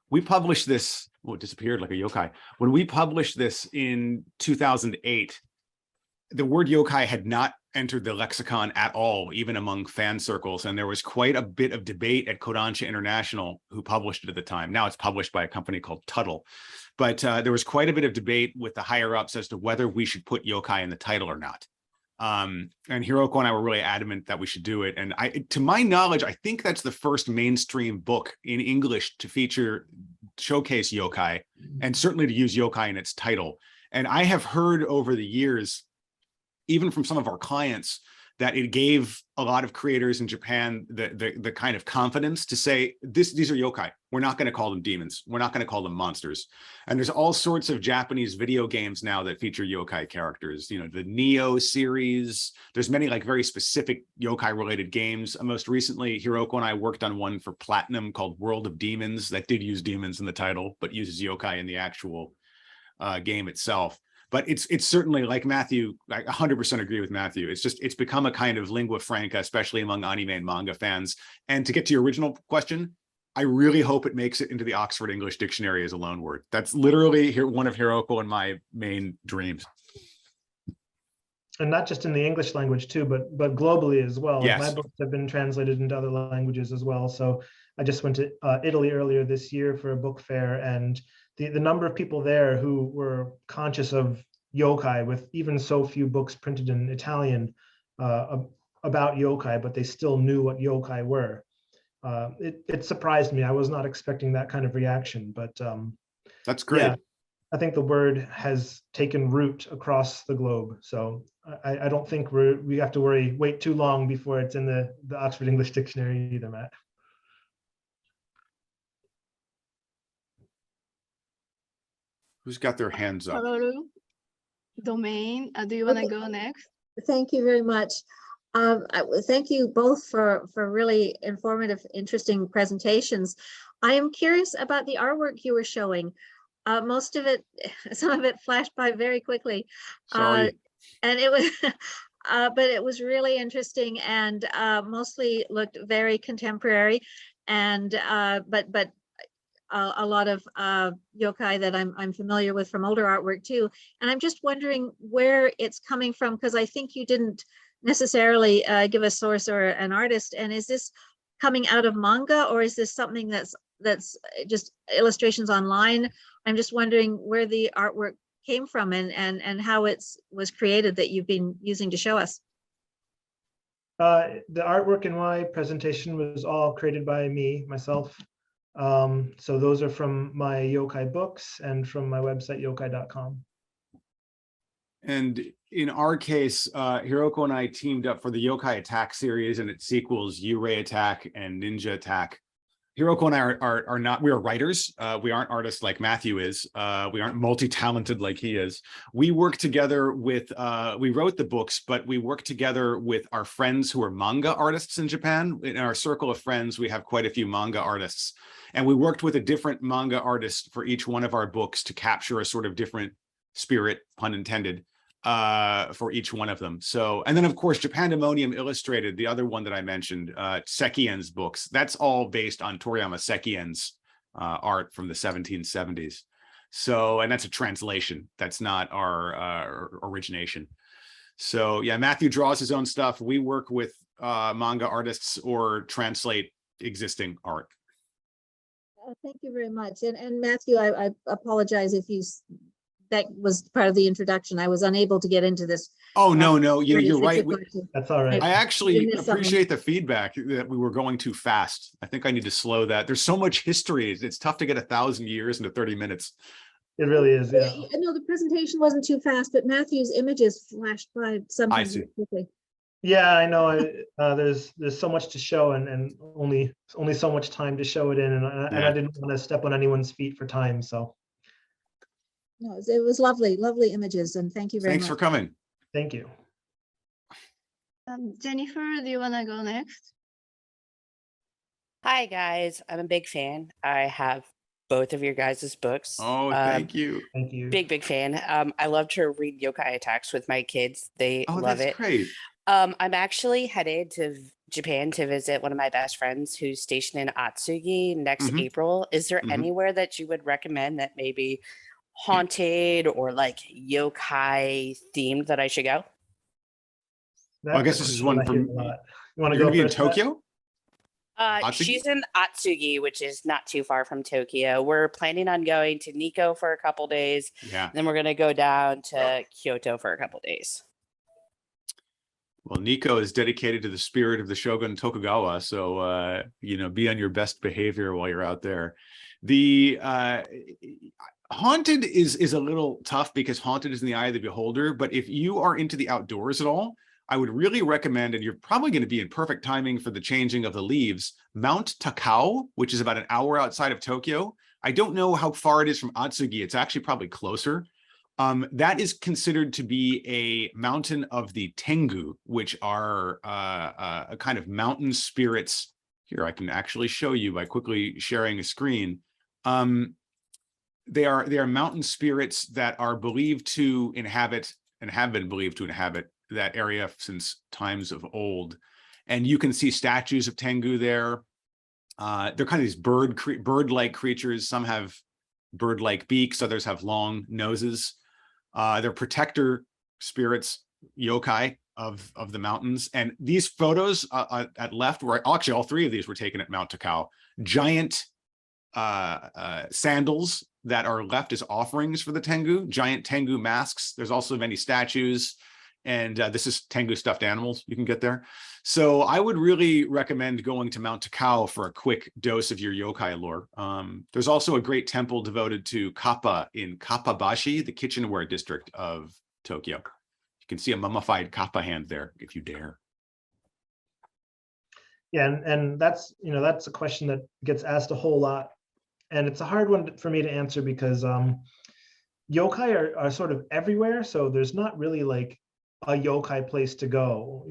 we published this, it disappeared like a yokai. When we published this in 2008, the word yokai had not entered the lexicon at all, even among fan circles. And there was quite a bit of debate at Kodansha International, who published it at the time. Now it's published by a company called Tuttle. But there was quite a bit of debate with the higher ups as to whether we should put yokai in the title or not. And Hiroko and I were really adamant that we should do it. And to my knowledge, I think that's the first mainstream book in English to showcase yokai, and certainly to use yokai in its title. And I have heard over the years, even from some of our clients, that it gave a lot of creators in Japan the kind of confidence to say, these are yokai. We're not going to call them demons. We're not going to call them monsters. And there's all sorts of Japanese video games now that feature yokai characters. You know, the Neo series. There's many like very specific yokai related games. Most recently, Hiroko and I worked on one for Platinum called World of Demons that did use demons in the title, but uses yokai in the actual game itself. But it's certainly, like Matthew, I 100% agree with Matthew. It's become a kind of lingua franca, especially among anime and manga fans. And to get to your original question, I really hope it makes it into the Oxford English Dictionary as a loan word. That's literally one of Hiroko and my main dreams. And not just in the English language too, but globally as well. Yes. My books have been translated into other languages as well. So I just went to Italy earlier this year for a book fair, and the number of people there who were conscious of yokai, with even so few books printed in Italian about yokai, but they still knew what yokai were. It surprised me. I was not expecting that kind of reaction, but that's great. Yeah, I think the word has taken root across the globe. So I don't think we have to wait too long before it's in the Oxford English Dictionary either, Matt. Who's got their hands up? Domain, do you want to go next? Thank you very much. Thank you both for really informative, interesting presentations. I am curious about the artwork you were showing. Most of it, some of it flashed by very quickly. Sorry. And it was, but it was really interesting, and mostly looked very contemporary, and but a lot of yokai that I'm familiar with from older artwork too. And I'm just wondering where it's coming from, because I think you didn't necessarily give a source or an artist. And is this coming out of manga, or is this something that's just illustrations online? I'm just wondering where the artwork came from and how it was created that you've been using to show us. The artwork in my presentation was all created by myself. So those are from my yokai books and from my website, yokai.com. And in our case, Hiroko and I teamed up for the Yokai Attack series and its sequels, Yurei Attack and Ninja Attack. Hiroko and I are not, we are writers. We aren't artists like Matthew is. We aren't multi-talented like he is. We work together with, we wrote the books, but we work together with our friends who are manga artists in Japan. In our circle of friends, we have quite a few manga artists. And we worked with a different manga artist for each one of our books to capture a sort of different spirit, pun intended, for each one of them. So, and then of course, Japandemonium Illustrated, the other one that I mentioned, Sekien's books, that's all based on Toriyama Sekien's art from the 1770s. So, and that's a translation. That's not our origination. So yeah, Matthew draws his own stuff. We work with manga artists or translate existing art. Thank you very much. And Matthew, I apologize if that was part of the introduction. I was unable to get into this. Oh, no, you're right. That's all right. I actually appreciate the feedback that we were going too fast. I think I need to slow that. There's so much history. It's tough to get 1,000 years into 30 minutes. It really is, yeah. No, the presentation wasn't too fast, but Matthew's images flashed by sometimes quickly. Yeah, I know. There's so much to show, and only so much time to show it in, and I didn't want to step on anyone's feet for time, so. No, it was lovely images, and thank you very much. Thanks for coming. Thank you. Jennifer, do you want to go next? Hi guys, I'm a big fan. I have both of your guys' books. Oh, thank you. Thank you. Big fan. I love to read Yokai Attacks with my kids. They love it. That's great. I'm actually headed to Japan to visit one of my best friends who's stationed in Atsugi next April. Is there anywhere that you would recommend that maybe haunted or like yokai themed that I should go? Well, I guess this is one from, you want to go in Tokyo? She's in Atsugi, which is not too far from Tokyo. We're planning on going to Nikko for a couple days. Yeah. Then we're going to go down to Kyoto for a couple days. Well, Nico is dedicated to the spirit of the Shogun Tokugawa, so be on your best behavior while you're out there. The haunted is a little tough because haunted is in the eye of the beholder. But if you are into the outdoors at all, I would really recommend, and you're probably going to be in perfect timing for the changing of the leaves, Mount Takao, which is about an hour outside of Tokyo. I don't know how far it is from Atsugi. It's actually probably closer. That is considered to be a mountain of the Tengu, which are a kind of mountain spirits. Here, I can actually show you by quickly sharing a screen. They are mountain spirits that are believed to inhabit and have been believed to inhabit that area since times of old. And you can see statues of Tengu there. They're kind of these bird-like creatures. Some have bird-like beaks, others have long noses. They're protector spirits, yokai of the mountains. And these photos at left were actually all three of these were taken at Mount Takao. Giant sandals that are left as offerings for the Tengu, giant Tengu masks. There's also many statues. And this is Tengu stuffed animals you can get there. So I would really recommend going to Mount Takao for a quick dose of your yokai lore. There's also a great temple devoted to Kappa in Kappabashi, the kitchenware district of Tokyo. You can see a mummified Kappa hand there if you dare. Yeah, and that's a question that gets asked a whole lot. And it's a hard one for me to answer because yokai are sort of everywhere. So there's not really like a yokai place to go.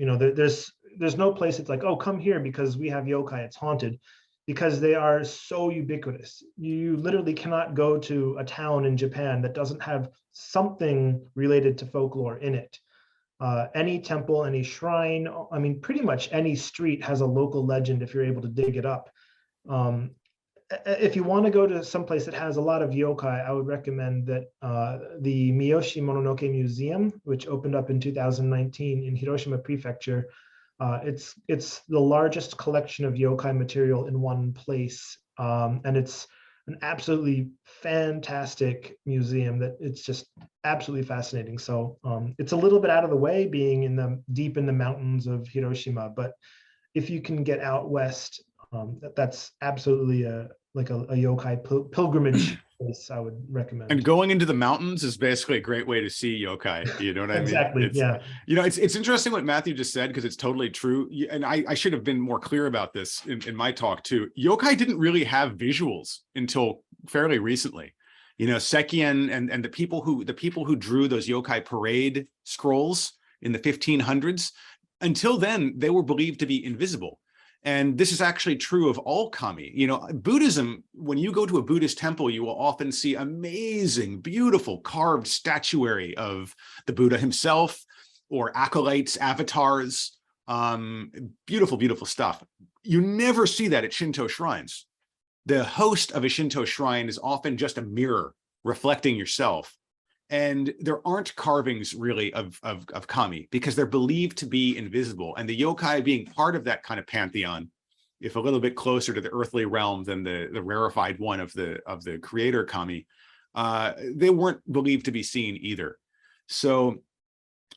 There's no place it's like, oh, come here because we have yokai, it's haunted, because they are so ubiquitous. You literally cannot go to a town in Japan that doesn't have something related to folklore in it. Any temple, any shrine, I mean, pretty much any street has a local legend if you're able to dig it up. If you want to go to some place that has a lot of yokai, I would recommend that the Miyoshi Mononoke Museum, which opened up in 2019 in Hiroshima Prefecture, it's the largest collection of yokai material in one place, and it's an absolutely fantastic museum that it's just absolutely fascinating. So it's a little bit out of the way, being deep in the mountains of Hiroshima, but if you can get out west, that's absolutely a yokai pilgrimage place I would recommend. And going into the mountains is basically a great way to see yokai. You know what I mean? Exactly. Yeah. It's interesting what Matthew just said because it's totally true. And I should have been more clear about this in my talk too. Yokai didn't really have visuals until fairly recently. Sekien and the people who drew those yokai parade scrolls in the 1500s, until then they were believed to be invisible. And this is actually true of all kami. Buddhism, when you go to a Buddhist temple, you will often see amazing, beautiful carved statuary of the Buddha himself or acolytes, avatars, beautiful, beautiful stuff. You never see that at Shinto shrines. The host of a Shinto shrine is often just a mirror reflecting yourself. And there aren't carvings really of kami because they're believed to be invisible. And the yokai being part of that kind of pantheon, if a little bit closer to the earthly realm than the rarefied one of the creator kami, they weren't believed to be seen either. So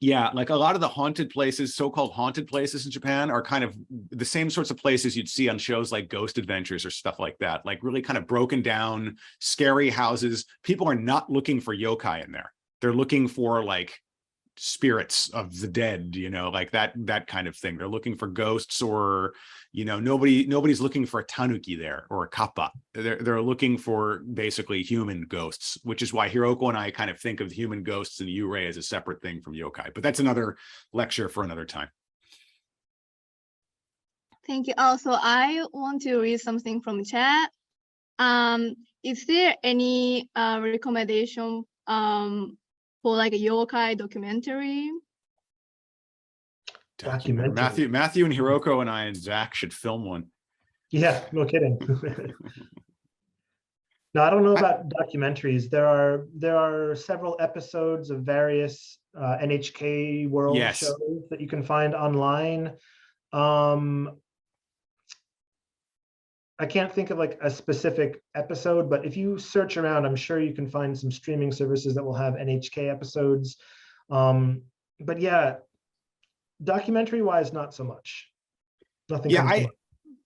yeah, like a lot of the haunted places, so-called haunted places in Japan are kind of the same sorts of places you'd see on shows like Ghost Adventures or stuff like that, like really kind of broken down, scary houses. People are not looking for yokai in there. They're looking for like spirits of the dead, like that kind of thing. They're looking for ghosts or, nobody's looking for a tanuki there or a kappa. They're looking for basically human ghosts, which is why Hiroko and I kind of think of human ghosts and yurei as a separate thing from yokai, but that's another lecture for another time. Thank you. Also, I want to read something from chat. Is there any recommendation for like a yokai documentary? Matthew and Hiroko and I and Zach should film one. Yeah, no kidding. No, I don't know about documentaries. There are several episodes of various NHK World shows that you can find online. I can't think of like a specific episode, but if you search around, I'm sure you can find some streaming services that will have NHK episodes. But yeah, Documentary wise, not so much. Nothing Yeah, comes to mind.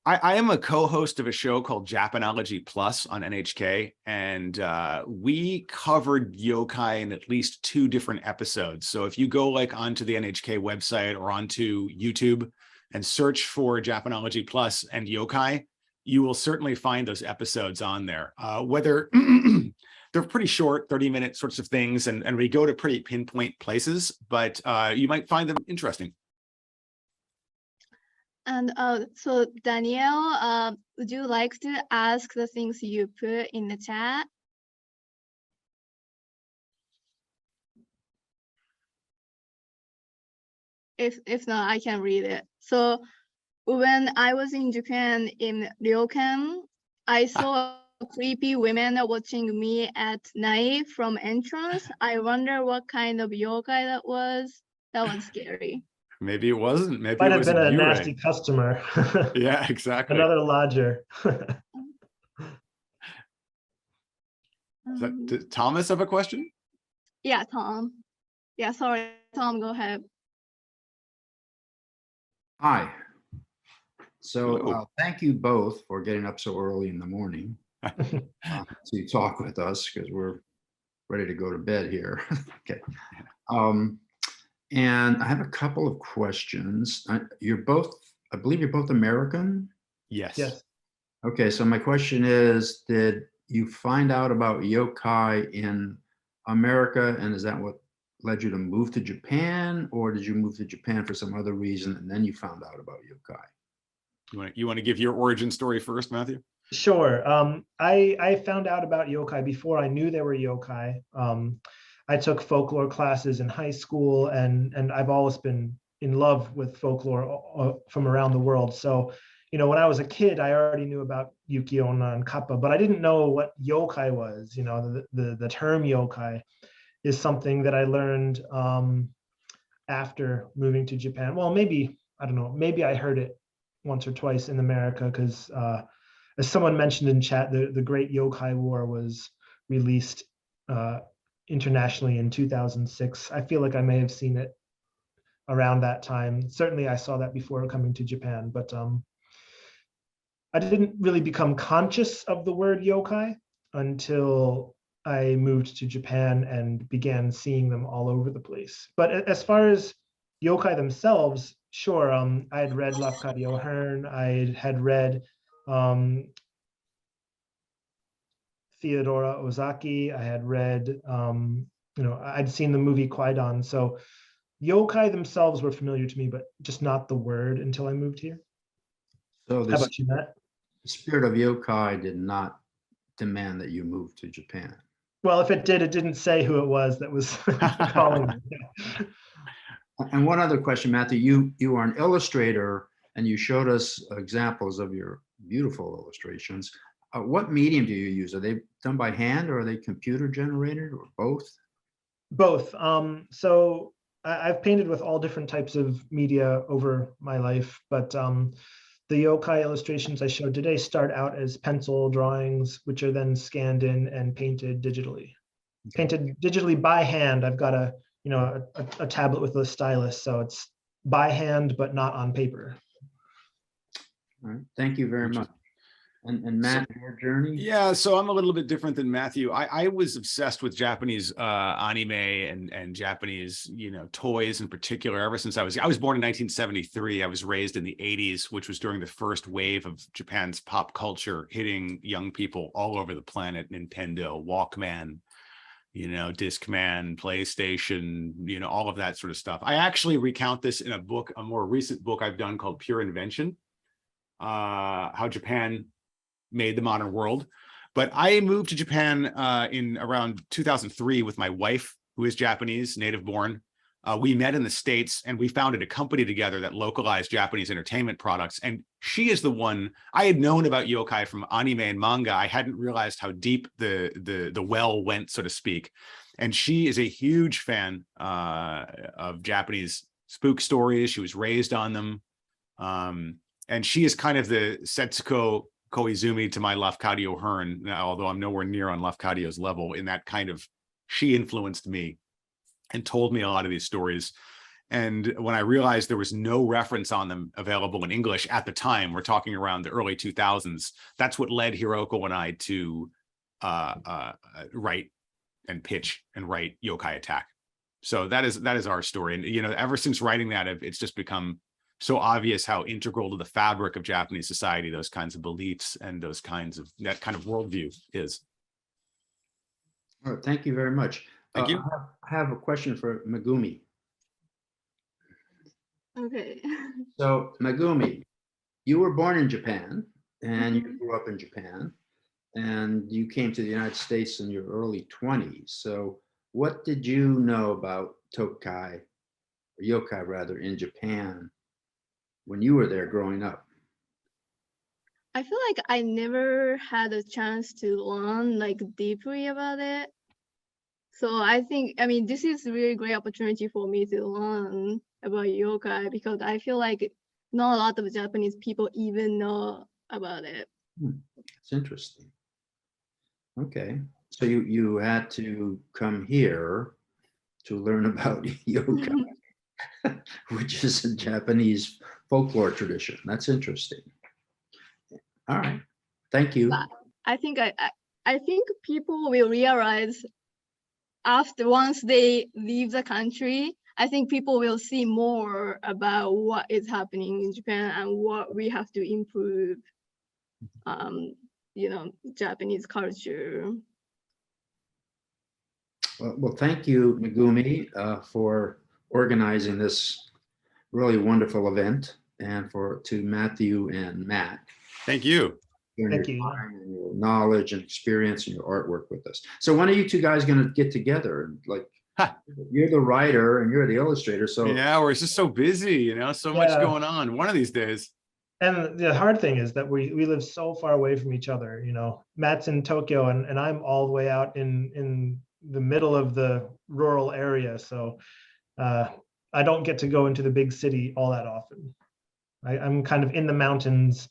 I am a co-host of a show called Japanology Plus on NHK, and we covered yokai in at least 2 different episodes. So if you go like onto the NHK website or onto YouTube and search for Japanology Plus and yokai, you will certainly find those episodes on there. Whether they're pretty short, 30-minute sorts of things, and we go to pretty pinpoint places, but you might find them interesting. And so Danielle, would you like to ask the things you put in the chat? If not, I can read it. So when I was in Japan in ryokan, I saw creepy women watching me at night from entrance. I wonder what kind of yokai that was. That was scary. Maybe it wasn't. Maybe Might it have was been a Yurei. nasty customer. Yeah, exactly. Another lodger. Does Thomas have a question? Yeah, Tom. Yeah, sorry, Tom, go ahead. Hi. So Hello. thank you both for getting up so early in the morning to talk with us, because we're ready to go to bed here. Okay. And I have a couple of questions. I believe you're both American? Yes. Yes. Okay, so my question is, did you find out about yokai in America, and is that what led you to move to Japan, or did you move to Japan for some other reason and then you found out about yokai? You want to give your origin story first, Matthew? Sure. I found out about yokai before I knew there were yokai. I took folklore classes in high school, and I've always been in love with folklore from around the world. So, you know, when I was a kid, I already knew about Yuki-onna and Kappa, but I didn't know what yokai was. You know, the term yokai is something that I learned after moving to Japan. Well, maybe, I don't know, maybe I heard it once or twice in America, because as someone mentioned in chat, the Great Yokai War was released internationally in 2006. I feel like I may have seen it around that time. Certainly I saw that before coming to Japan, but I didn't really become conscious of the word yokai until I moved to Japan and began seeing them all over the place. But as far as yokai themselves, sure, I had read Lafcadio Hearn, I had read Theodora Ozaki, I had read, you know, I'd seen the movie Kwaidan. So yokai themselves were familiar to me, but just not the word until I moved here. So How about you, Matt? the spirit of yokai did not demand that you move to Japan. Well, if it did, it didn't say who it was that was calling me. And one other question, Matthew, you are an illustrator and you showed us examples of your beautiful illustrations. What medium do you use? Are they done by hand, or are they computer generated, or both? Both. So I've painted with all different types of media over my life, but the yokai illustrations I showed today start out as pencil drawings, which are then scanned in and painted digitally. Painted digitally by hand. I've got a tablet with a stylus, so it's by hand but not on paper. All right, thank you very much. And Matt, your journey? Yeah, so I'm a little bit different than Matthew. I was obsessed with Japanese anime and Japanese, toys in particular ever since I was born in 1973. I was raised in the 80s, which was during the first wave of Japan's pop culture hitting young people all over the planet. Nintendo, Walkman, Discman, PlayStation, all of that sort of stuff. I actually recount this in a more recent book I've done called Pure Invention, how Japan made the modern world. But I moved to Japan in around 2003 with my wife, who is Japanese, native born. We met in the States and we founded a company together that localized Japanese entertainment products. And she is the one, I had known about yokai from anime and manga. I hadn't realized how deep the well went, so to speak. And she is a huge fan of Japanese spook stories. She was raised on them. And she is kind of the Setsuko Koizumi to my Lafcadio Hearn, although I'm nowhere near on Lafcadio's level in that kind of, she influenced me and told me a lot of these stories. And when I realized there was no reference on them available in English at the time, we're talking around the early 2000s, that's what led Hiroko and I to write and pitch and write Yokai Attack. So that is our story. And, you know, ever since writing that, it's just become so obvious how integral to the fabric of Japanese society those kinds of beliefs and that kind of worldview is. All right, thank you very much. Thank you. I have a question for Megumi. Okay. So Megumi, you were born in Japan and you grew up in Japan and you came to the United States in your early 20s. So what did you know about Tokai, or Yokai rather, in Japan when you were there growing up? I feel like I never had a chance to learn like deeply about it. So I think, I mean, this is a really great opportunity for me to learn about yokai because I feel like not a lot of Japanese people even know about it. It's interesting. Okay, so you had to come here to learn about yokai, which is a Japanese folklore tradition. That's interesting. All right, thank you. But I think people will realize once they leave the country, I think people will see more about what is happening in Japan and what we have to improve, you know, Japanese culture. Well, thank you, Megumi, for organizing this really wonderful event, and to Matthew and Matt. Thank you. Thank you. Your knowledge and experience and your artwork with us. So when are you two guys going to get together? And like, you're the writer and you're the illustrator. So yeah, we're just so busy, you know, so much going on. One of these days. And the hard thing is that we live so far away from each other. You know, Matt's in Tokyo and I'm all the way out in the middle of the rural area. So I don't get to go into the big city all that often. I'm kind of in the mountains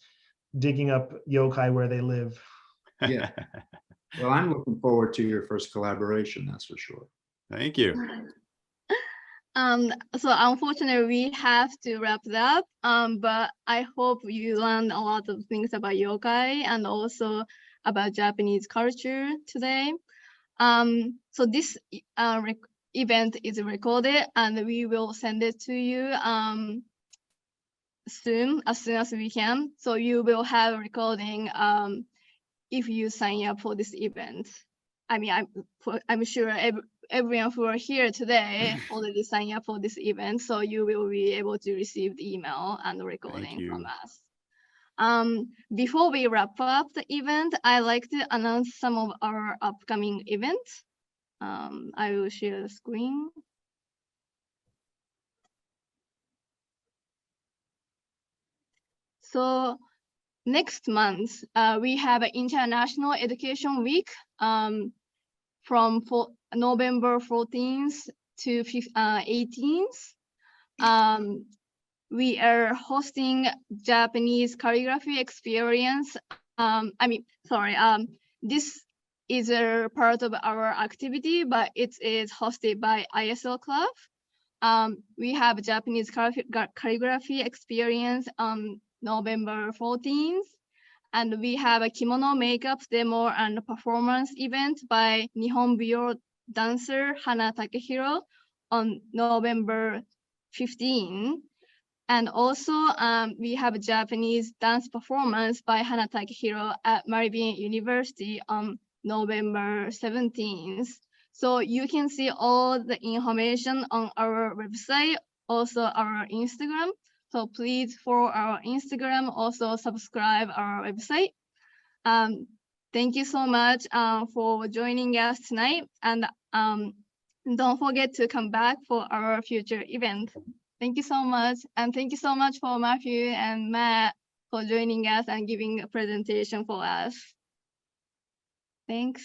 digging up yokai where they live. Yeah. Well, I'm looking forward to your first collaboration, that's for sure. Thank you. So unfortunately we have to wrap it up, but I hope you learned a lot of things about yokai and also about Japanese culture today. So this event is recorded and we will send it to you as soon as we can. So you will have a recording if you sign up for this event. I mean, I'm sure everyone who are here today already signed up for this event, so you will be able to receive the email and the recording from us. Before we wrap up the event, I'd like to announce some of our upcoming events. I will share the screen. So next month, we have an International Education Week from November 14th to 18th. We are hosting Japanese calligraphy experience. This is a part of our activity, but it is hosted by ISL Club. We have Japanese calligraphy experience on November 14th. And we have a kimono makeup demo and performance event by Nihon Byo dancer Hana Takehiro on November 15. And also we have a Japanese dance performance by Hana Takehiro at Maribin University on November 17th. So you can see all the information on our website, also our Instagram. So please follow our Instagram, also subscribe our website. Thank you so much for joining us tonight. And don't forget to come back for our future event. Thank you so much. And thank you so much for Matthew and Matt for joining us and giving a presentation for us. Thanks.